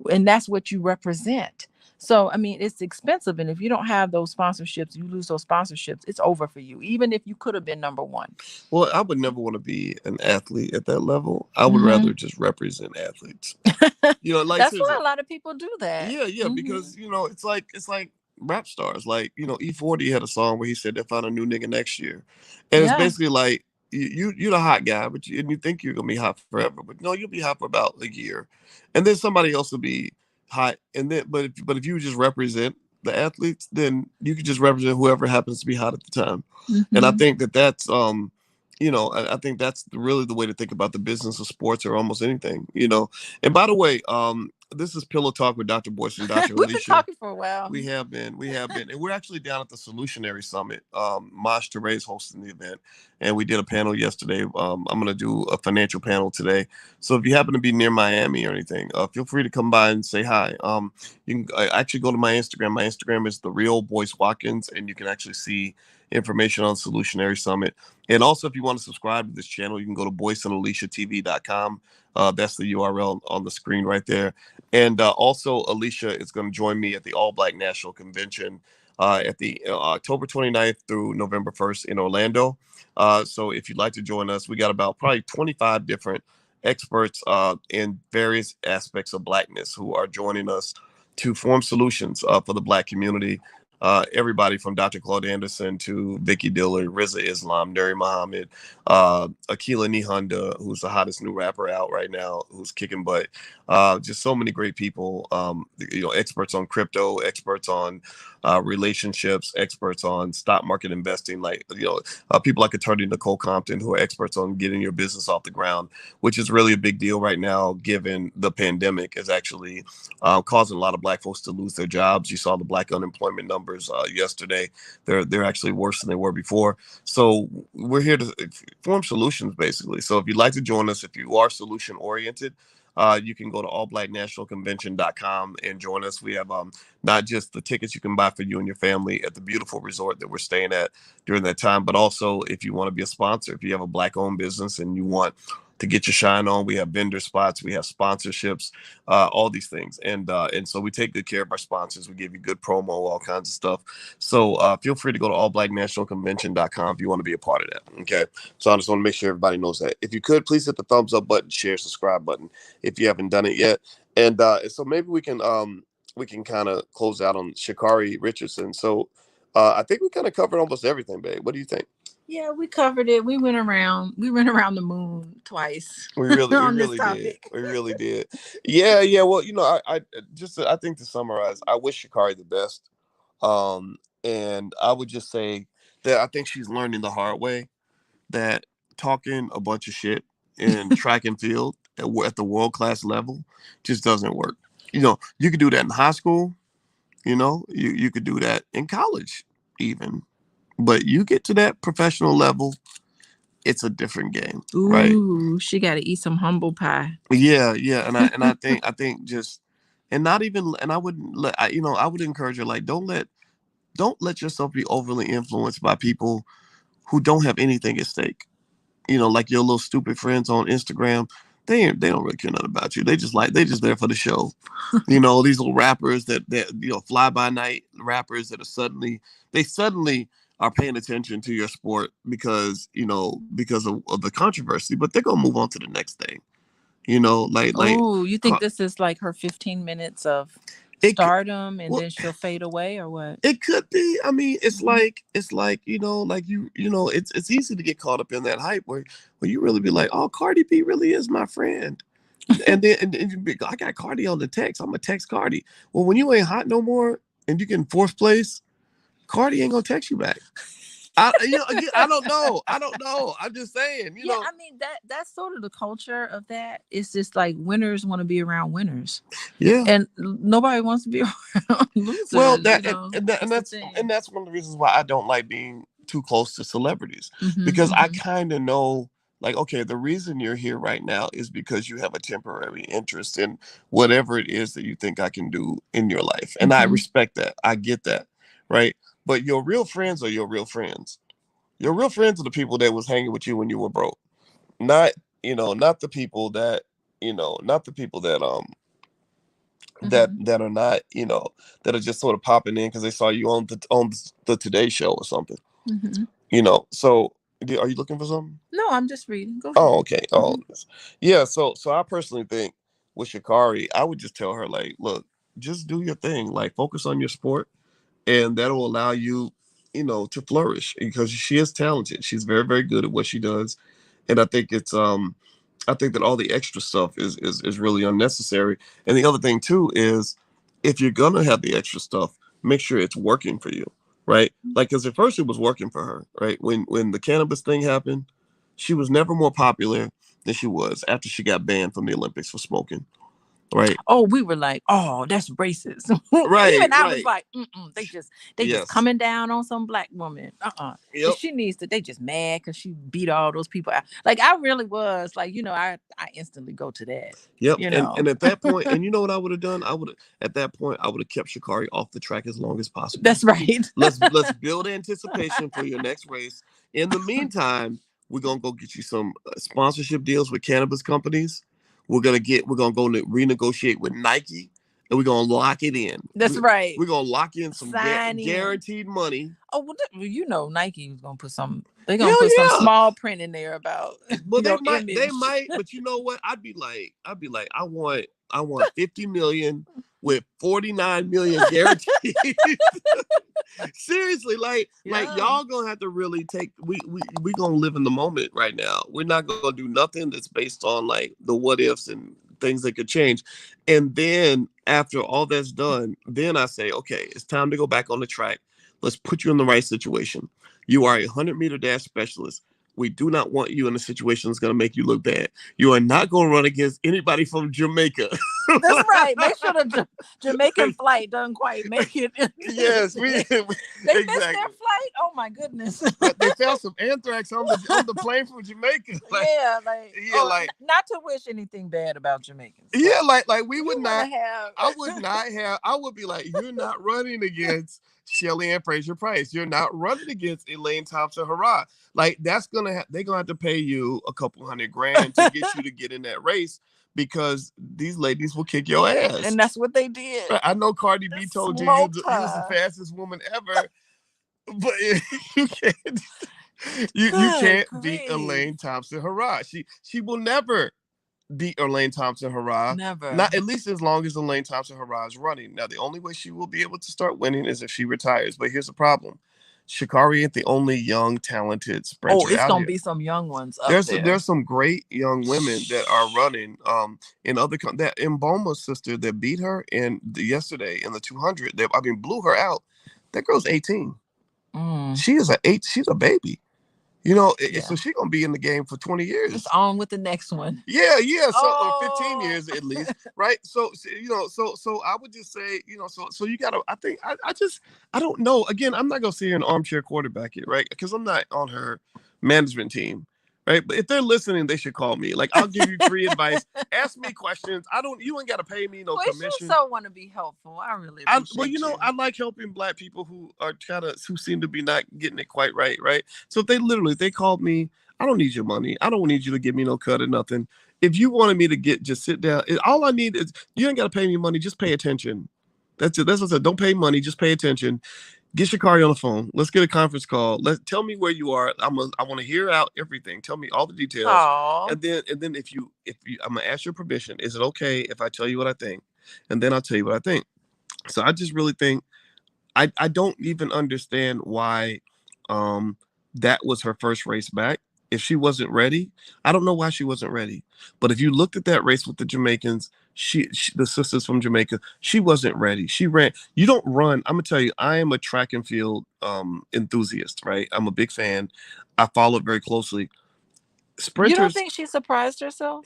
and that's what you represent. So, I mean, it's expensive. And if you don't have those sponsorships, you lose those sponsorships, it's over for you, even if you could have been number one. Well, I would never want to be an athlete at that level. I would Hmm. rather just represent athletes. Like That's why seriously. a lot of people do that. Yeah, Hmm. because it's like rap stars. Like, E40 had a song where he said they found a new nigga next year. And it's Yeah. basically like you're the hot guy, and you think you're gonna be hot forever, but no, you'll be hot for about a year. And then somebody else will be hot. And then but if you just represent the athletes, then you could just represent whoever happens to be hot at the time. And I Hmm. think that's I think that's really the way to think about the business of sports or almost anything. And by the way, this is Pillow Talk with Dr. Boyce and Dr. We've been Alicia. talking for a while. We have been, and we're actually down at the Solutionary Summit. Mosh Teray is hosting the event, and we did a panel yesterday. I'm going to do a financial panel today. So if you happen to be near Miami or anything, feel free to come by and say hi. You can actually go to my Instagram. My Instagram is the real Boyce Watkins, and you can actually see information on Solutionary Summit. And also, if you want to subscribe to this channel, you can go to boyceandaliciatv.com. That's the URL on the screen right there. And also, Alicia is going to join me at the All Black National Convention at the October 29th through November 1st in Orlando. So if you'd like to join us, we got about probably 25 different experts in various aspects of Blackness who are joining us to form solutions for the Black community. Everybody from Dr. Claude Anderson to Vicky Dillard, Riza Islam, Nuri Muhammad, Akila Nihonda, who's the hottest new rapper out right now, who's kicking butt. Just so many great people. Experts on crypto, experts on relationships, experts on stock market investing, people like attorney Nicole Compton, who are experts on getting your business off the ground, which is really a big deal right now, given the pandemic is actually causing a lot of Black folks to lose their jobs. You saw the Black unemployment numbers yesterday; they're actually worse than they were before. So we're here to form solutions, basically. So if you'd like to join us, if you are solution oriented, you can go to allblacknationalconvention.com and join us. We have not just the tickets you can buy for you and your family at the beautiful resort that we're staying at during that time, but also if you want to be a sponsor, if you have a Black-owned business and you want to get your shine on, we have vendor spots, we have sponsorships, all these things. And so we take good care of our sponsors. We give you good promo, all kinds of stuff. So feel free to go to allblacknationalconvention.com if you want to be a part of that. Okay. So I just want to make sure everybody knows that. If you could, please hit the thumbs up button, share, subscribe button if you haven't done it yet. And so maybe we can kind of close out on Sha'Carri Richardson. So I think we kind of covered almost everything, babe. What do you think? Yeah, we covered it. We went around the moon twice We really, we on this really did. topic. We really did. Yeah, yeah. Well, I think to summarize, I wish Sha'Carri the best. And I would just say that I think she's learning the hard way that talking a bunch of shit in track and field at the world class level just doesn't work. You could do that in high school. You could do that in college, even. But you get to that professional level, it's a different game, right? Ooh, she got to eat some humble pie. Yeah, yeah, and I think just and not even and I wouldn't let I would encourage her, like, don't let yourself be overly influenced by people who don't have anything at stake. Like your little stupid friends on Instagram, they don't really care nothing about you. They just there for the show. These little rappers that fly by night rappers that suddenly are paying attention to your sport because of the controversy, but they're gonna move on to the next thing. Oh, you think this is like her 15 minutes of it stardom and well, then she'll fade away or what? it could be. I mean, it's like it's easy to get caught up in that hype where you really be like, oh, Cardi B really is my friend. And you be, I got Cardi on the text. I'm gonna text Cardi. Well, when you ain't hot no more and you get in fourth place, Cardi ain't gonna text you back. I don't know. I don't know. I'm just saying. Yeah, I mean that's sort of the culture of that. It's just like winners want to be around winners. Yeah. And nobody wants to be around losers. Well, and that's one of the reasons why I don't like being too close to celebrities, because I kind of know, like, okay, the reason you're here right now is because you have a temporary interest in whatever it is that you think I can do in your life, and I respect that. I get that, right? But your real friends are your real friends. Your real friends are the people that was hanging with you when you were broke, not not the people that not the people that that are not that are just sort of popping in because they saw you on the Today Show or something. So are you looking for something? No, I'm just reading. Go ahead. Oh, okay. Oh, yeah. So I personally think with Sha'Carri, I would just tell her, like, look, just do your thing, like focus on your sport, and that will allow you to flourish, because she is talented. She's very, very good at what she does, and I think that all the extra stuff is really unnecessary. And the other thing too is, if you're gonna have the extra stuff, make sure it's working for you, right? Like, because at first it was working for her, right? When the cannabis thing happened, she was never more popular than she was after she got banned from the Olympics for smoking, right? Oh, we were like, oh, that's racist. Right, Even I was right. like, they just Yes. coming down on some Black woman. Yep. She needs to. They just mad because she beat all those people out. Like, I really was like, I instantly go to that. Yep. And at that point, and you know what I would have done? At that point I would have kept Sha'Carri off the track as long as possible. That's right. Let's build anticipation for your next race. In the meantime, we're gonna go get you some sponsorship deals with cannabis companies. We're gonna go renegotiate with Nike, and we're gonna lock it in. That's right. We're gonna lock in some guaranteed money. Oh, well, you know, Nike was gonna put some. They're gonna put Hell some yeah. small print in there about Well, your they image. might, but you know what? I'd be like, I want 50 million with 49 million guaranteed. Seriously, like Yeah. y'all gonna have to really take we gonna live in the moment right now. We're not gonna do nothing that's based on like the what ifs and things that could change. And then after all that's done, then I say, okay, it's time to go back on the track. Let's put you in the right situation. You are a 100-meter dash specialist. We do not want you in a situation that's going to make you look bad. You are not going to run against anybody from Jamaica. That's right. Make sure the Jamaican flight doesn't quite make it. Yes, They missed their exactly. flight. Oh my goodness. They found some anthrax on the plane from Jamaica. Like, Yeah, yeah, like not to wish anything bad about Jamaicans. yeah, like we would You not. want to have. I would not have. I would be like, you're not running against Shelly and Fraser Price. You're not running against Elaine Thompson Hurrah. Like that's they're gonna have to pay you a couple $100,000 to get you to get in that race because these ladies will kick your ass. And that's what they did. I know Cardi B told you you was the fastest woman ever, but you can't. You can't beat Elaine Thompson Hurrah. She will never beat Elaine Thompson Hurrah. Never. Not at least as long as Elaine Thompson Hurrah is running. Now, the only way she will be able to start winning is if she retires. But here's the problem. Sha'Carri ain't the only young, talented sprinter. Oh, it's going to be some young ones up there. There's some great young women that are running in other that Mboma's sister that beat her yesterday in the 200. Blew her out. That girl's 18. She's a baby. You know, so she's gonna be in the game for 20 years. It's on with the next one. Yeah. So 15 years at least, right? So so I would just say, so you gotta. I think I don't know. Again, I'm not gonna sit here and armchair quarterback it, right? Because I'm not on her management team, right? But if they're listening, they should call me. Like I'll give you free advice. Ask me questions. You ain't gotta pay me no commission. You so want to be helpful. I really appreciate you. I like helping Black people who are who seem to be not getting it quite right. So if they called me, I don't need your money. I don't need you to give me no cut or nothing. If you wanted me to just sit down, all I need is you ain't gotta pay me money. Just pay attention. That's it. That's what I said. Don't pay money. Just pay attention. Get Sha'Carri on the phone. Let's get a conference call. Tell me where you are. I want to hear out everything. Tell me all the details. Aww. And then if you I'm gonna ask your permission. Is it okay if I tell you what I think? And then I'll tell you what I think. So I just really think I don't even understand why that was her first race back. If she wasn't ready, I don't know why she wasn't ready. But if you looked at that race with the Jamaicans, the sisters from Jamaica, she wasn't ready. She ran. You don't run. I'm gonna tell you, I am a track and field enthusiast, right? I'm a big fan. I follow it very closely. Sprinters. You don't think she surprised herself?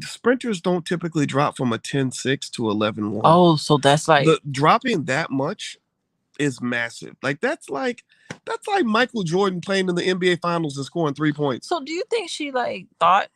Sprinters don't typically drop from a 10.6 to 11.1. Oh, so that's like dropping that much is massive. Like that's like Michael Jordan playing in the NBA Finals and scoring 3 points. So do you think she thought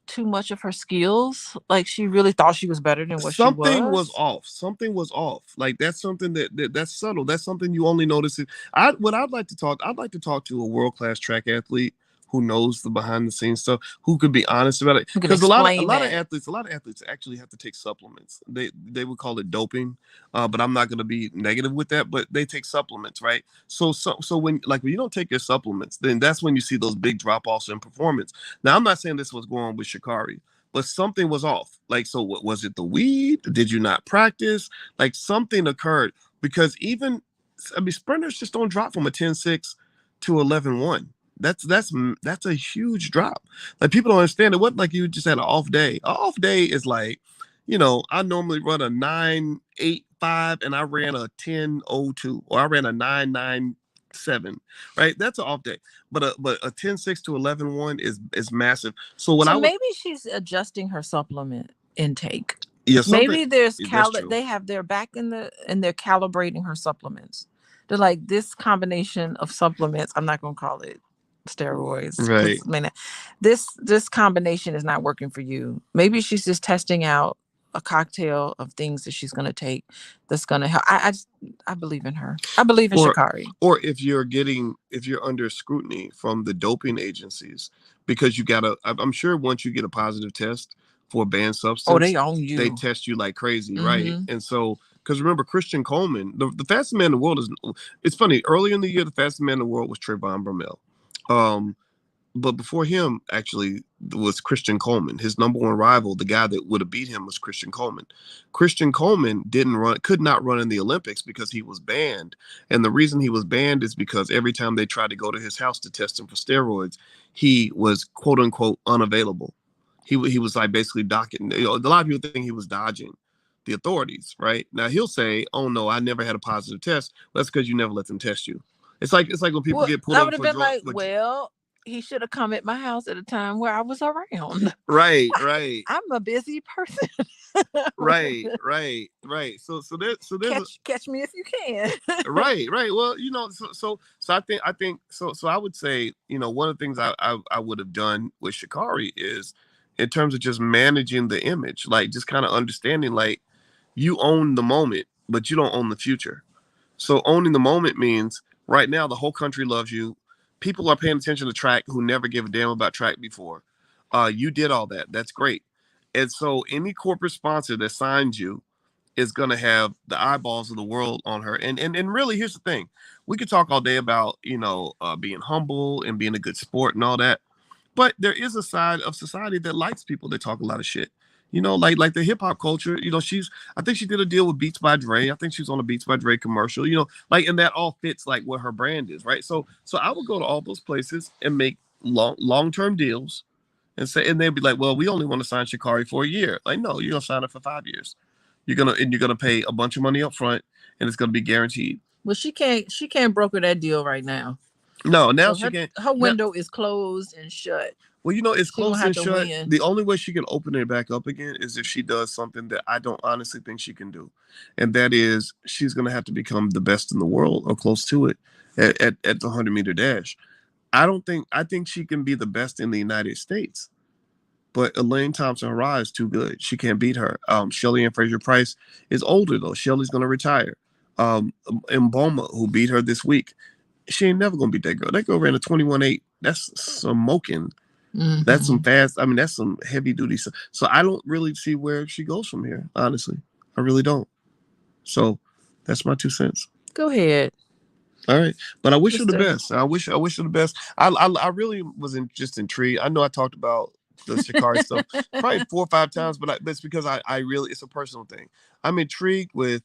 too much of her skills? Like she really thought she was better than what she was? Something was off. Something was off. Like that's something that's subtle. That's something you only notice. I'd like to talk to a world-class track athlete who knows the behind the scenes stuff, who could be honest about it. Because a lot of athletes actually have to take supplements. They would call it doping, but I'm not going to be negative with that. But they take supplements, right? So when you don't take your supplements, then that's when you see those big drop offs in performance. Now I'm not saying this was going on with Sha'Carri, but something was off. Like, so what was it? The weed? Did you not practice? Like something occurred because sprinters just don't drop from a 10.6 to 11.1. That's a huge drop. Like people don't understand. It wasn't like you just had an off day. An off day is like, I normally run a 9.85 and I ran a 10.02 or I ran a 9.97. Right? That's an off day. But a 10.6 to 11.1 is massive. So maybe she's adjusting her supplement intake. Yeah, maybe there's they have their back and they're calibrating her supplements. They're like, this combination of supplements, I'm not gonna call it steroids, right? I mean, this combination is not working for you. Maybe she's just testing out a cocktail of things that she's going to take that's going to help. I believe in her. I believe in Sha'Carri. Or if you're under scrutiny from the doping agencies, because I'm sure once you get a positive test for a banned substance, they own you. They test you like crazy, right? And so Because remember, Christian Coleman, the fastest man in the world is. It's funny. Early in the year, the fastest man in the world was Trayvon Bromell. Um, but before him, actually, was Christian Coleman. His number one rival, the guy that would have beat him, was Christian Coleman. Christian Coleman could not run in the Olympics because he was banned. And the reason he was banned is because every time they tried to go to his house to test him for steroids, he was quote unquote unavailable. He was like basically docking. A lot of people think he was dodging the authorities. Right now, he'll say, "Oh no, I never had a positive test." Well, that's because you never let them test you. It's like when people Well, get pulled I over would have for been drug. like, well, he should have come at my house at a time where I was around. Right, right. I'm a busy person. Right. So there's Catch me if you can. right. Well, so I think I would say, one of the things I would have done with Sha'Carri is in terms of just managing the image, like just kind of understanding like you own the moment, but you don't own the future. So owning the moment means right now the whole country loves you. People are paying attention to track who never gave a damn about track before. You did all that. That's great. And so any corporate sponsor that signs you is going to have the eyeballs of the world on her. And really, here's the thing: we could talk all day about being humble and being a good sport and all that, but there is a side of society that likes people that talk a lot of shit. Like the hip hop culture. I think she did a deal with Beats by Dre. I think she was on a Beats by Dre commercial. And that all fits like what her brand is, right? So I would go to all those places and make long term deals and they'd be like, well, we only want to sign Sha'Carri for a year. Like, no, you're gonna sign it for 5 years. You're gonna pay a bunch of money up front, and it's gonna be guaranteed. Well, she can't broker that deal right now. No, now So she her can't. her Now, window is closed and shut. well, it's She gonna closed have and to shut. win. The only way she can open it back up again is if she does something that I don't honestly think she can do, and that is she's gonna have to become the best in the world or close to it at the 100-meter dash. I think she can be the best in the United States. But Elaine Thompson Hara is too good. She can't beat her. Shelly Ann Fraser Price is older though. Shelly's gonna retire. Mboma, who beat her this week, she ain't never gonna beat that girl. That girl ran a 21.8. That's smoking. That's some fast. I mean, that's some heavy duty. So I don't really see where she goes from here. Honestly, I really don't. So that's my 2 cents. Go ahead, All right, but I wish her the sister. best. I wish her the best. I really was just intrigued. I know I talked about the Sha'Carri stuff probably 4 or 5 times, but it's because I really it's a personal thing. I'm intrigued with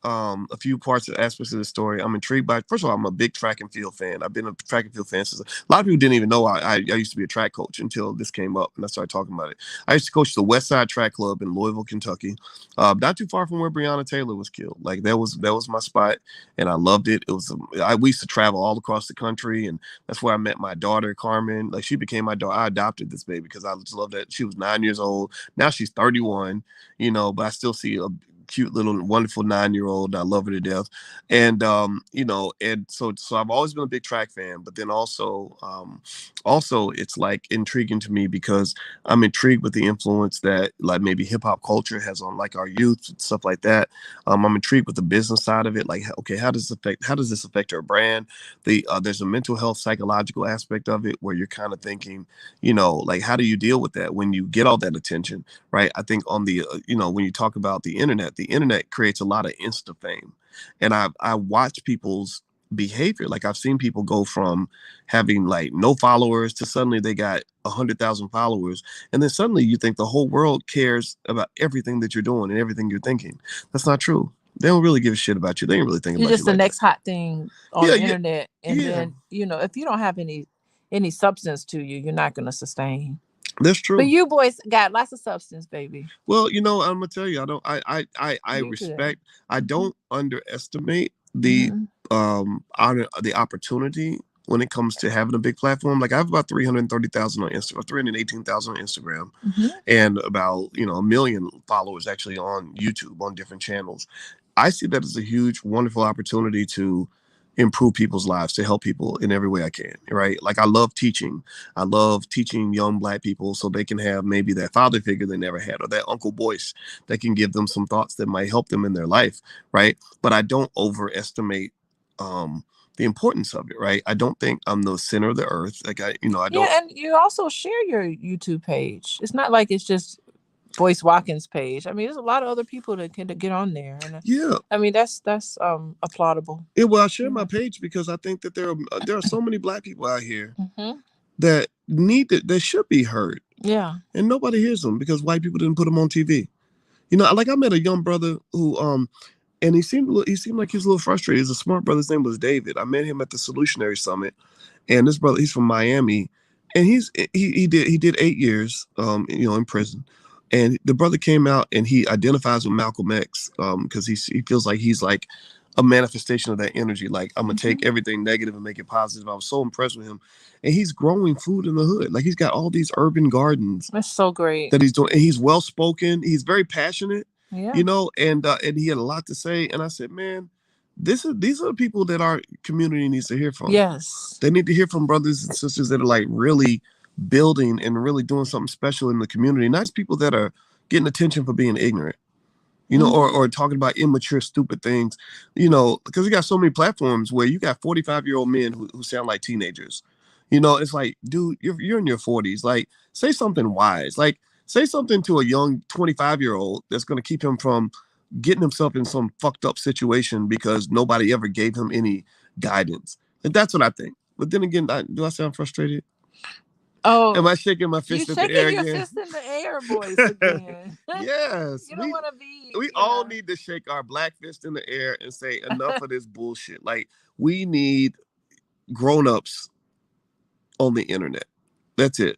a few parts of aspects of the story. I'm intrigued by. First of all, I'm a big track and field fan. I've been a track and field fan since a lot of people didn't even know I used to be a track coach until this came up and I started talking about it. I used to coach the West Side Track Club in Louisville, Kentucky, not too far from where Breonna Taylor was killed. Like that was my spot, and I loved it. We used to travel all across the country, and that's where I met my daughter Carmen. Like she became my daughter. I adopted this baby because I just love that she was 9 years old. Now she's 31. But I still see a cute little wonderful 9-year old. I love her to death. And I've always been a big track fan, but then also it's like intriguing to me because I'm intrigued with the influence that like maybe hip hop culture has on like our youth and stuff like that. I'm intrigued with the business side of it. Like, okay, how does this affect our brand? There's a mental health psychological aspect of it where you're kind of thinking, like how do you deal with that when you get all that attention, right? I think on the when you talk about the internet creates a lot of insta fame, and I watch people's behavior. Like I've seen people go from having like no followers to suddenly they got 100,000 followers, and then suddenly you think the whole world cares about everything that you're doing and everything you're thinking. That's not true. They don't really give a shit about you. They ain't really thinking You're about you just the like that. next hot thing on Yeah, the yeah, internet, and yeah. then if you don't have any substance to you, you're not gonna sustain. That's But true. you boys got lots of substance, baby. Well, I'm gonna tell you, I don't. I You good? respect. I don't underestimate Mm-hmm. the opportunity when it comes to having a big platform. Like I have about 330,000 on Instagram, 318,000 on Instagram, Mm-hmm. and about 1 million followers actually on YouTube on different channels. I see that as a huge, wonderful opportunity to improve people's lives, to help people in every way I can. Right? Like I love teaching. I love teaching young Black people so they can have maybe that father figure they never had, or that Uncle Boyce that can give them some thoughts that might help them in their life. Right? But I don't overestimate the importance of it. Right? I don't think I'm the center of the earth. Like I don't. Yeah, and you also share your YouTube page. It's not like it's just Boyce Watkins page. I mean, there's a lot of other people that can get on there, and Yeah. I mean that's applaudable. Yeah, well, I share my Yeah. page because I think that there are so many black people out here Mm-hmm. that that should be heard, Yeah. and nobody hears them because white people didn't put them on TV. Like I met a young brother who and he seemed like he was a little frustrated. He's a smart brother. His name was David. I met him at the Solutionary Summit, and this brother, he's from Miami, and he did 8 years in prison. And the brother came out and he identifies with Malcolm X because he feels like he's like a manifestation of that energy. Like, I'm gonna take everything negative and make it positive. I was so impressed with him, and he's growing food in the hood. Like, he's got all these urban gardens That's so great. that he's doing. And he's well spoken. He's very passionate. Yeah. And he had a lot to say. And I said, man, these are the people that our community needs to hear from. Yes. They need to hear from brothers and sisters that are like really building and really doing something special in the community, not just people that are getting attention for being ignorant, or talking about immature, stupid things, because we got so many platforms where you got 45-year-old men who sound like teenagers. It's like, dude, you're in your 40s. Like, say something wise. Like, say something to a young 25-year-old that's going to keep him from getting himself in some fucked up situation because nobody ever gave him any guidance. And that's what I think. But then again, do I sound frustrated? Oh, am I shaking my you fist in the air shaking your again? fist in the air, Boyce, again. Yes, You don't want to be. we all need to shake our black fist in the air and say enough of this bullshit. Like, we need grown-ups on the internet. That's it.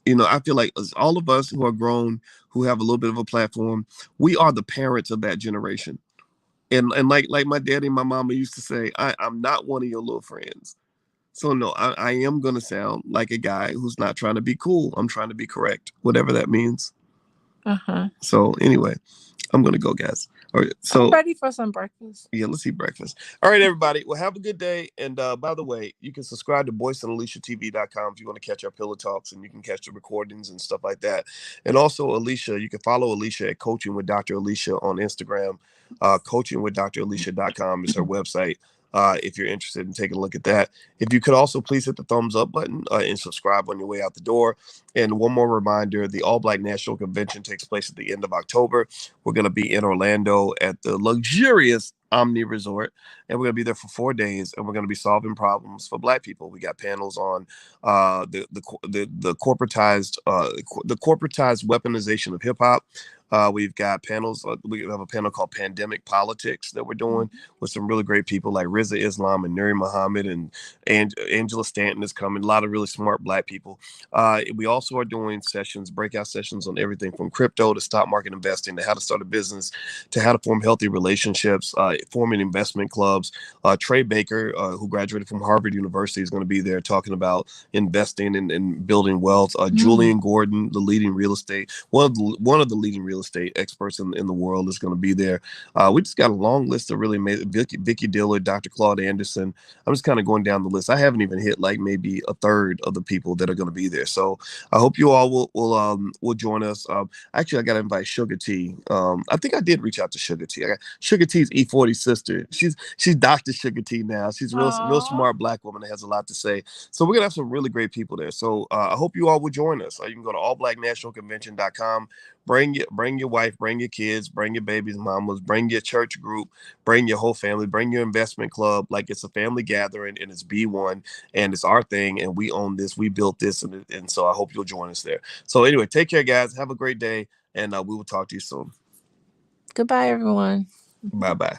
I feel like all of us who are grown, who have a little bit of a platform, we are the parents of that generation. And like my daddy and my mama used to say, I'm not one of your little friends. So no, I am gonna sound like a guy who's not trying to be cool. I'm trying to be correct, whatever that means. So anyway, I'm gonna go, guys. All right, so I'm ready for some breakfast. Yeah, let's eat breakfast. All right, everybody. Well, have a good day. And by the way, you can subscribe to BoyceandAliciaTV.com if you want to catch our pillow talks, and you can catch the recordings and stuff like that. And also, Alicia, you can follow Alicia at Coaching with Dr. Alicia on Instagram. CoachingWithDrAlicia.com is her website. If you're interested in taking a look at that. If you could also please hit the thumbs up button and subscribe on your way out the door. And one more reminder, the All Black National Convention takes place at the end of October. We're going to be in Orlando at the luxurious Omni Resort, and we're going to be there for 4 days, and we're going to be solving problems for Black people. We got panels on the corporatized weaponization of hip hop. We've got panels. We have a panel called Pandemic Politics that we're doing with some really great people like Riza Islam and Nuri Muhammad, and Angela Stanton is coming. A lot of really smart Black people. We also are doing breakout sessions on everything from crypto to stock market investing to how to start a business to how to form healthy relationships, forming investment clubs. Trey Baker, who graduated from Harvard University, is going to be there talking about investing and building wealth. Julian Gordon, the leading real estate, one of the leading real estate experts in the world, is going to be there. We just got a long list of really amazing. Vicky Diller, Dr. Claude Anderson. I'm just kind of going down the list. I haven't even hit like maybe a third of the people that are going to be there. So I hope you all will join us. Actually, I got to invite Sugar T. I think I did reach out to Sugar T. I got Sugar T's E40 sister. She's Dr. Sugar T now. She's real smart Black woman that has a lot to say. So we're gonna have some really great people there. So I hope you all will join us. You can go to allblacknationalconvention.com. Bring your wife, bring your kids, bring your babies, mamas, bring your church group, bring your whole family, bring your investment club. Like, it's a family gathering, and it's B1, and it's our thing, and we own this, we built this, and so I hope you'll join us there. So anyway, take care, guys. Have a great day, and we will talk to you soon. Goodbye, everyone. Bye-bye.